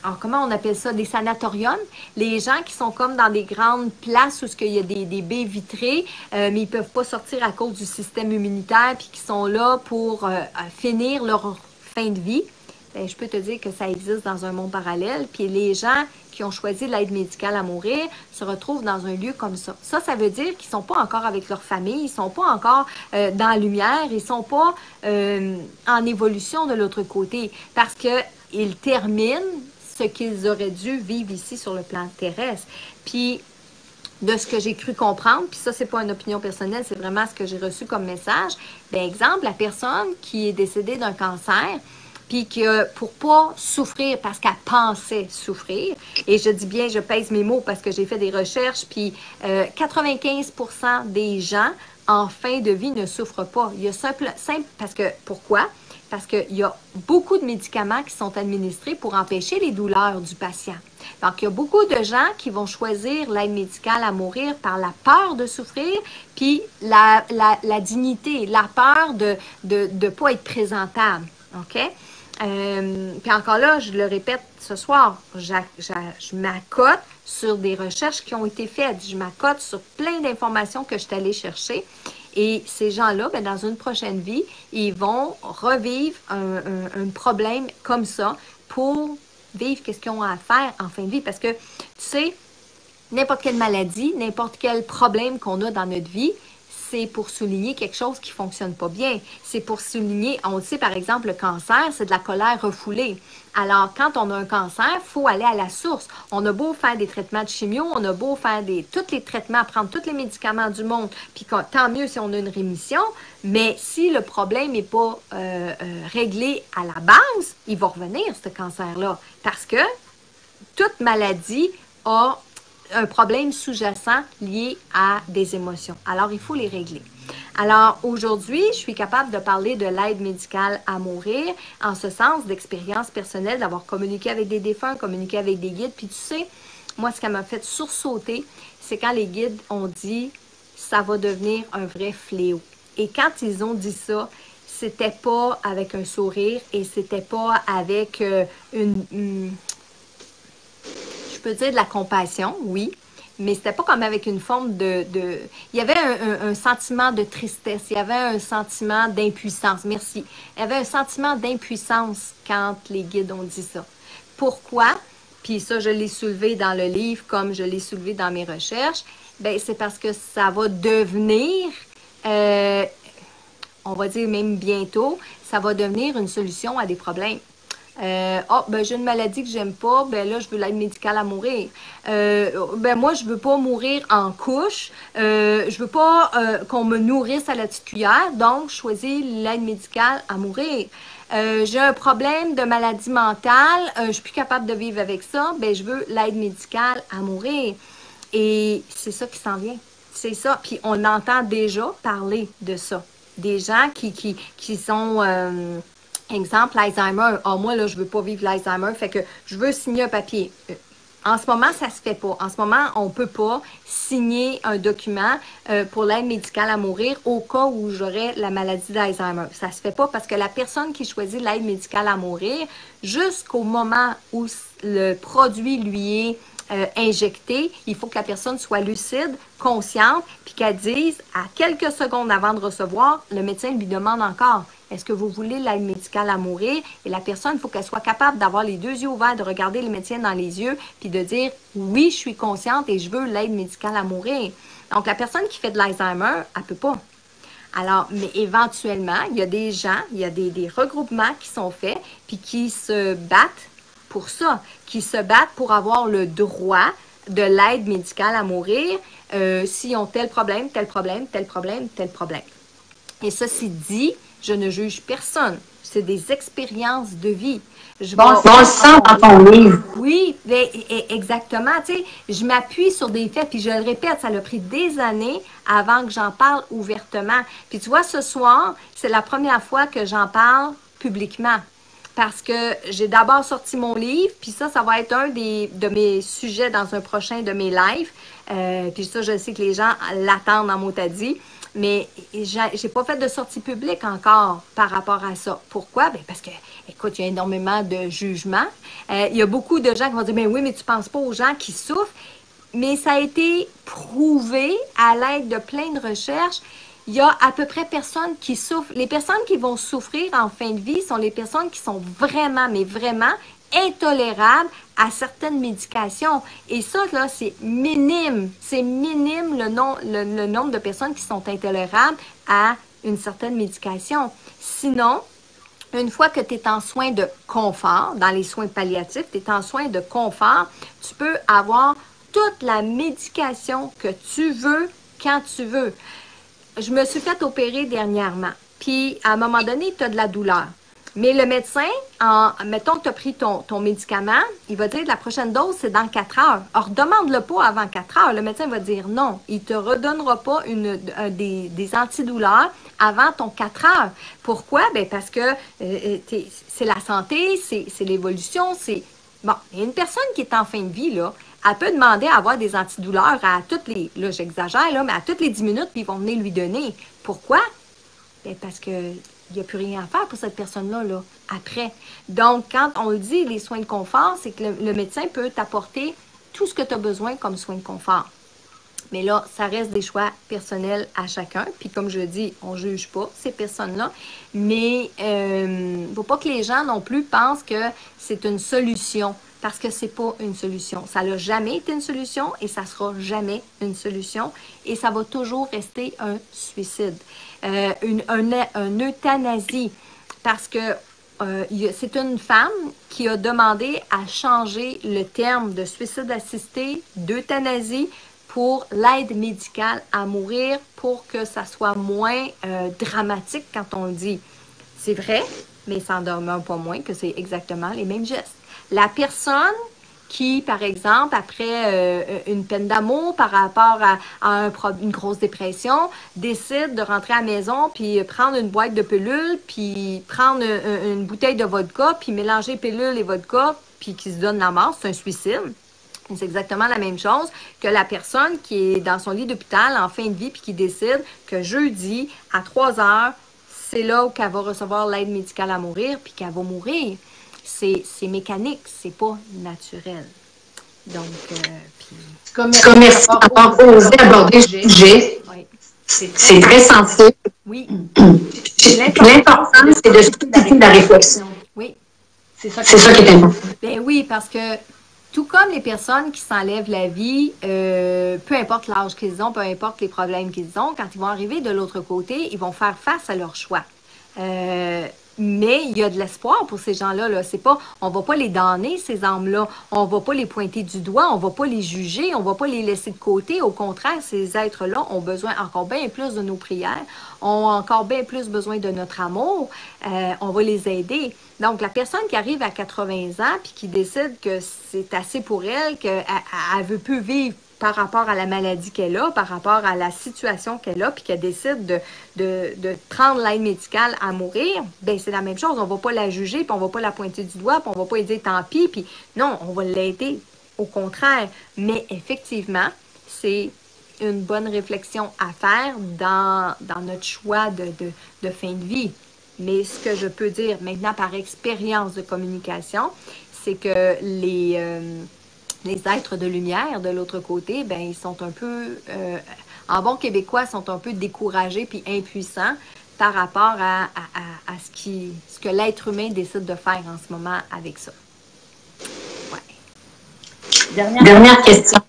alors, comment on appelle ça? Des sanatoriums. Les gens qui sont comme dans des grandes places où il y a des baies vitrées, mais ils ne peuvent pas sortir à cause du système immunitaire, puis qui sont là pour finir leur fin de vie. Bien, je peux te dire que ça existe dans un monde parallèle. Puis les gens qui ont choisi l'aide médicale à mourir se retrouvent dans un lieu comme ça. Ça veut dire qu'ils ne sont pas encore avec leur famille, ils ne sont pas encore dans la lumière, ils ne sont pas en évolution de l'autre côté parce qu'ils terminent ce qu'ils auraient dû vivre ici sur le plan terrestre. Puis, de ce que j'ai cru comprendre, puis ça, c'est pas une opinion personnelle, c'est vraiment ce que j'ai reçu comme message. Par exemple, la personne qui est décédée d'un cancer, puis que pour pas souffrir parce qu'elle pensait souffrir, et je dis bien, je pèse mes mots parce que j'ai fait des recherches, puis 95% des gens en fin de vie ne souffrent pas. Il y a simple parce que, pourquoi? Parce qu'il y a beaucoup de médicaments qui sont administrés pour empêcher les douleurs du patient. Donc, il y a beaucoup de gens qui vont choisir l'aide médicale à mourir par la peur de souffrir, puis la dignité, la peur de ne pas être présentable. OK? Puis encore là, je le répète ce soir, je m'accote sur des recherches qui ont été faites. Je m'accote sur plein d'informations que je suis allée chercher. Et ces gens-là, ben, dans une prochaine vie, ils vont revivre un problème comme ça pour vivre qu'est-ce qu'ils ont à faire en fin de vie. Parce que, tu sais, n'importe quelle maladie, n'importe quel problème qu'on a dans notre vie, c'est pour souligner quelque chose qui ne fonctionne pas bien. C'est pour souligner, on le sait par exemple, le cancer, c'est de la colère refoulée. Alors, quand on a un cancer, il faut aller à la source. On a beau faire des traitements de chimio, on a beau faire tous les traitements, prendre tous les médicaments du monde, puis tant mieux si on a une rémission, mais si le problème n'est pas réglé à la base, il va revenir, ce cancer-là. Parce que toute maladie a un problème sous-jacent lié à des émotions. Alors, il faut les régler. Alors, aujourd'hui, je suis capable de parler de l'aide médicale à mourir en ce sens d'expérience personnelle, d'avoir communiqué avec des défunts, communiqué avec des guides. Puis tu sais, moi, ce qui m'a fait sursauter, c'est quand les guides ont dit « ça va devenir un vrai fléau ». Et quand ils ont dit ça, c'était pas avec un sourire et c'était pas avec je peux dire de la compassion, oui, mais c'était pas comme avec une forme il y avait un sentiment de tristesse, il y avait un sentiment d'impuissance, merci. Il y avait un sentiment d'impuissance quand les guides ont dit ça. Pourquoi? Puis ça, je l'ai soulevé dans le livre comme je l'ai soulevé dans mes recherches. Bien, c'est parce que ça va devenir, on va dire même bientôt, ça va devenir une solution à des problèmes. Ben j'ai une maladie que j'aime pas, ben là je veux l'aide médicale à mourir. Ben moi je veux pas mourir en couche, je veux pas qu'on me nourrisse à la petite cuillère, donc je choisis l'aide médicale à mourir. J'ai un problème de maladie mentale, je suis plus capable de vivre avec ça, ben je veux l'aide médicale à mourir. Et c'est ça qui s'en vient, c'est ça. Puis on entend déjà parler de ça, des gens qui sont exemple, l'Alzheimer. Ah, moi, là, je ne veux pas vivre l'Alzheimer, fait que je veux signer un papier. En ce moment, ça ne se fait pas. En ce moment, on ne peut pas signer un document pour l'aide médicale à mourir au cas où j'aurais la maladie d'Alzheimer. Ça ne se fait pas parce que la personne qui choisit l'aide médicale à mourir, jusqu'au moment où le produit lui est injecté, il faut que la personne soit lucide, consciente, puis qu'elle dise à quelques secondes avant de recevoir, le médecin lui demande encore « Est-ce que vous voulez l'aide médicale à mourir? » Et la personne, il faut qu'elle soit capable d'avoir les deux yeux ouverts, de regarder le médecin dans les yeux, puis de dire « Oui, je suis consciente et je veux l'aide médicale à mourir. » Donc, la personne qui fait de l'Alzheimer, elle ne peut pas. Alors, mais éventuellement, il y a des gens, il y a des regroupements qui sont faits, puis qui se battent pour ça, qui se battent pour avoir le droit de l'aide médicale à mourir s'ils ont tel problème, tel problème, tel problème, tel problème. Et ceci dit, je ne juge personne. C'est des expériences de vie. On le sent dans ton livre. Oui, exactement. Tu sais, je m'appuie sur des faits, puis je le répète, ça a pris des années avant que j'en parle ouvertement. Puis tu vois, ce soir, c'est la première fois que j'en parle publiquement. Parce que j'ai d'abord sorti mon livre, puis ça va être un de mes sujets dans un prochain de mes lives. Puis ça, je sais que les gens l'attendent en mot-à-dit. Mais j'ai pas fait de sortie publique encore par rapport à ça. Pourquoi? Bien parce que, écoute, il y a énormément de jugements. Il y a beaucoup de gens qui vont dire, ben oui, mais tu penses pas aux gens qui souffrent. Mais ça a été prouvé à l'aide de plein de recherches. Il y a à peu près personne qui souffre. Les personnes qui vont souffrir en fin de vie sont les personnes qui sont vraiment, mais vraiment intolérables à certaines médications. Et ça, là, c'est minime. C'est minime le nombre de personnes qui sont intolérables à une certaine médication. Sinon, une fois que tu es en soins de confort, dans les soins palliatifs, tu es en soins de confort, tu peux avoir toute la médication que tu veux quand tu veux. Je me suis fait opérer dernièrement, puis à un moment donné, tu as de la douleur. Mais le médecin, mettons que tu as pris ton médicament, il va dire que la prochaine dose, c'est dans 4 heures. Alors, demande-le pas avant 4 heures. Le médecin va dire non. Il ne te redonnera pas des antidouleurs avant ton 4 heures. Pourquoi? Bien, parce que c'est la santé, c'est l'évolution, c'est... Bon, il y a une personne qui est en fin de vie, là, elle peut demander à avoir des antidouleurs à toutes les... Là, j'exagère, là, mais à toutes les 10 minutes, puis ils vont venir lui donner. Pourquoi? Bien, parce que... il n'y a plus rien à faire pour cette personne-là, là, après. Donc, quand on le dit, les soins de confort, c'est que le médecin peut t'apporter tout ce que tu as besoin comme soins de confort. Mais là, ça reste des choix personnels à chacun. Puis comme je dis, on ne juge pas ces personnes-là. Mais il ne faut pas que les gens non plus pensent que c'est une solution. Parce que ce n'est pas une solution. Ça n'a jamais été une solution et ça ne sera jamais une solution. Et ça va toujours rester un suicide. Une euthanasie. Parce que c'est une femme qui a demandé à changer le terme de suicide assisté d'euthanasie pour l'aide médicale à mourir pour que ça soit moins dramatique quand on le dit. C'est vrai, mais ça n'en demeure pas moins que c'est exactement les mêmes gestes. La personne qui, par exemple, après une peine d'amour par rapport à une grosse dépression, décide de rentrer à la maison, puis prendre une boîte de pilules, puis prendre une bouteille de vodka, puis mélanger pilules et vodka, puis qui se donne la mort, c'est un suicide. C'est exactement la même chose que la personne qui est dans son lit d'hôpital en fin de vie, puis qui décide que jeudi, à 3 heures, c'est là où elle va recevoir l'aide médicale à mourir, puis qu'elle va mourir. C'est mécanique, c'est pas naturel. Donc, comme merci d'avoir osé aborder ce sujet. Oui. C'est très sensible. Oui. L'important, c'est de susciter de la réflexion. Oui. C'est ça qui est important. Ben oui, parce que tout comme les personnes qui s'enlèvent la vie, peu importe l'âge qu'ils ont, peu importe les problèmes qu'ils ont, quand ils vont arriver de l'autre côté, ils vont faire face à leur choix. Mais il y a de l'espoir pour ces gens-là. Là. C'est pas, on ne va pas les damner, ces âmes-là. On ne va pas les pointer du doigt, on ne va pas les juger, on ne va pas les laisser de côté. Au contraire, ces êtres-là ont besoin encore bien plus de nos prières, ont encore bien plus besoin de notre amour. On va les aider. Donc, la personne qui arrive à 80 ans puis qui décide que c'est assez pour elle, qu'elle ne veut plus vivre par rapport à la maladie qu'elle a, par rapport à la situation qu'elle a, puis qu'elle décide de prendre l'aide médicale à mourir, bien, c'est la même chose. On ne va pas la juger, puis on ne va pas la pointer du doigt, puis on ne va pas lui dire tant pis, puis non, on va l'aider. Au contraire. Mais effectivement, c'est une bonne réflexion à faire dans notre choix de fin de vie. Mais ce que je peux dire maintenant par expérience de communication, c'est que les êtres de lumière de l'autre côté, ben ils sont un peu, en bon québécois, sont un peu découragés puis impuissants par rapport à ce que l'être humain décide de faire en ce moment avec ça. Ouais. Dernière question.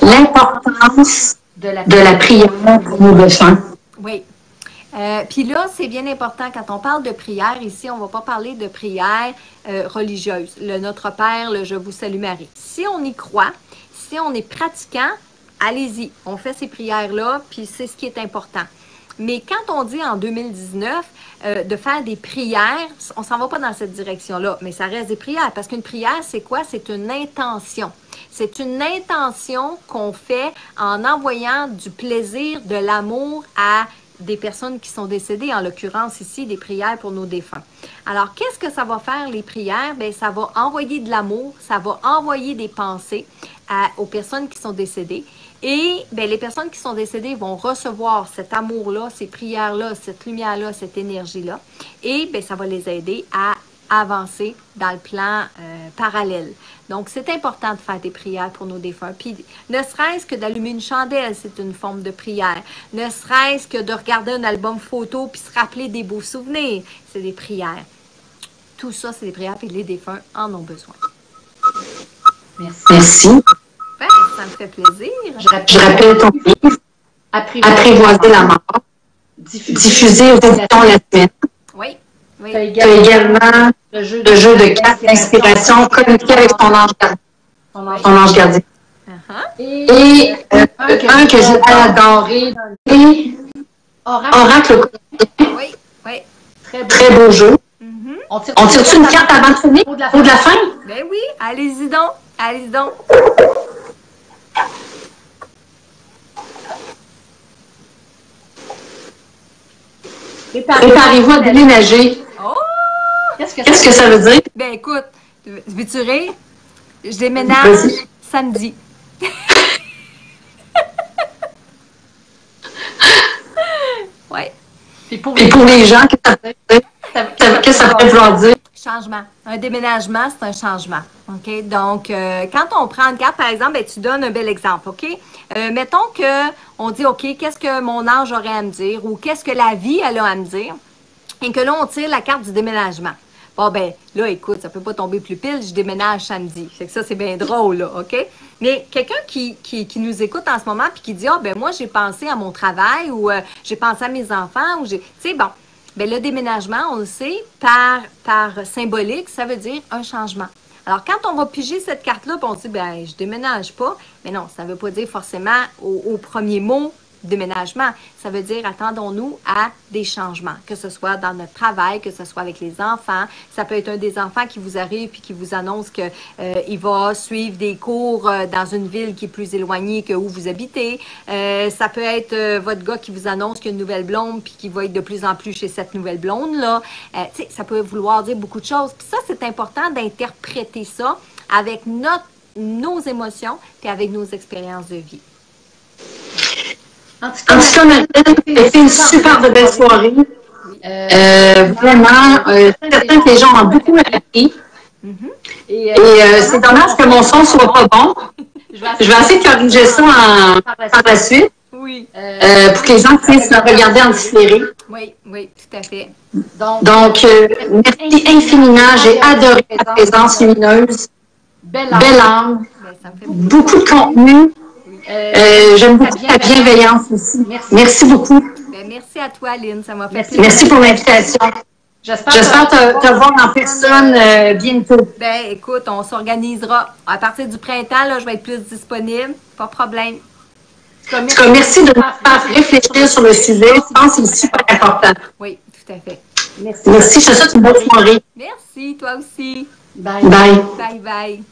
L'importance de la prière pour nos défunts. Oui. Puis là, c'est bien important, quand on parle de prière, ici, on ne va pas parler de prière religieuse. Le Notre Père, le Je vous salue Marie. Si on y croit, si on est pratiquant, allez-y, on fait ces prières-là, puis c'est ce qui est important. Mais quand on dit en 2019 de faire des prières, on ne s'en va pas dans cette direction-là, mais ça reste des prières, parce qu'une prière, c'est quoi? C'est une intention. C'est une intention qu'on fait en envoyant du plaisir, de l'amour à des personnes qui sont décédées, en l'occurrence ici, des prières pour nos défunts. Alors, qu'est-ce que ça va faire, les prières? Bien, ça va envoyer de l'amour, ça va envoyer des pensées aux personnes qui sont décédées. Et bien, les personnes qui sont décédées vont recevoir cet amour-là, ces prières-là, cette lumière-là, cette énergie-là. Et bien, ça va les aider à avancer dans le plan parallèle. Donc, c'est important de faire des prières pour nos défunts. Puis, ne serait-ce que d'allumer une chandelle, c'est une forme de prière. Ne serait-ce que de regarder un album photo puis se rappeler des beaux souvenirs, c'est des prières. tout ça, c'est des prières, puis les défunts en ont besoin. Merci. Ben, ça me fait plaisir. Je rappelle ton livre, Apprivoiser la mort, diffusé aux éditions La Semaine. Oui. Tu as également le jeu de cartes d'inspiration, communiquer avec ton ange gardien. Ton ange gardien. Et un que j'ai adoré, Oracle quotidien. Oui. Très beau jeu. On tire-tu une carte avant de finir ou de la fin? Ben oui, allez-y donc. Allez-y donc. Préparez-vous à déménager. Oh! Qu'est-ce que ça veut dire? Ben écoute, veux-tu rire? Je déménage samedi. Ouais. Et pour les gens, qu'est-ce que ça peut vouloir dire? Changement. Un déménagement, c'est un changement. OK? Donc, quand on prend une carte, par exemple, ben, tu donnes un bel exemple. OK? Mettons qu'on dit, OK, qu'est-ce que mon ange aurait à me dire ou qu'est-ce que la vie elle a à me dire? Et que là, on tire la carte du déménagement. Bon, ben, là, écoute, ça peut pas tomber plus pile, je déménage samedi. Fait que ça, c'est bien drôle, là, OK? Mais quelqu'un qui nous écoute en ce moment puis qui dit, ah, ben, moi, j'ai pensé à mon travail ou j'ai pensé à mes enfants ou j'ai. Tu sais, bon, ben, le déménagement, on le sait, par symbolique, ça veut dire un changement. Alors, quand on va piger cette carte-là, puis on dit, ben, je déménage pas, mais non, ça ne veut pas dire forcément au premier mot déménagement. Ça veut dire attendons-nous à des changements, que ce soit dans notre travail, que ce soit avec les enfants. Ça peut être un des enfants qui vous arrive puis qui vous annonce que il va suivre des cours dans une ville qui est plus éloignée que où vous habitez. Ça peut être votre gars qui vous annonce qu'il y a une nouvelle blonde puis qui va être de plus en plus chez cette nouvelle blonde-là. Ça peut vouloir dire beaucoup de choses. Puis ça, c'est important d'interpréter ça avec nos émotions puis avec nos expériences de vie. En tout cas, c'était une super belle soirée. Vraiment, certains que les gens ont beaucoup appris. Et c'est dommage que mon son soit pas bon. Je vais essayer de corriger ça par la suite. Oui. Pour que les gens puissent le regarder en différé. Oui, tout à fait. Donc, merci infiniment. J'ai adoré ta présence lumineuse. Belle âme. Beaucoup de contenu. J'aime beaucoup ta bienveillance aussi. Merci beaucoup. Ben, merci à toi, Lynn. Ça m'a fait plaisir. Merci pour l'invitation. J'espère te voir en personne bientôt. Ben, écoute, on s'organisera. À partir du printemps, là, je vais être plus disponible. Pas de problème. En tout cas, merci de nous faire réfléchir sur le sujet. Je pense que c'est super important. Oui, tout à fait. Merci. Je te souhaite une bonne soirée. Merci, toi aussi. Bye. Bye.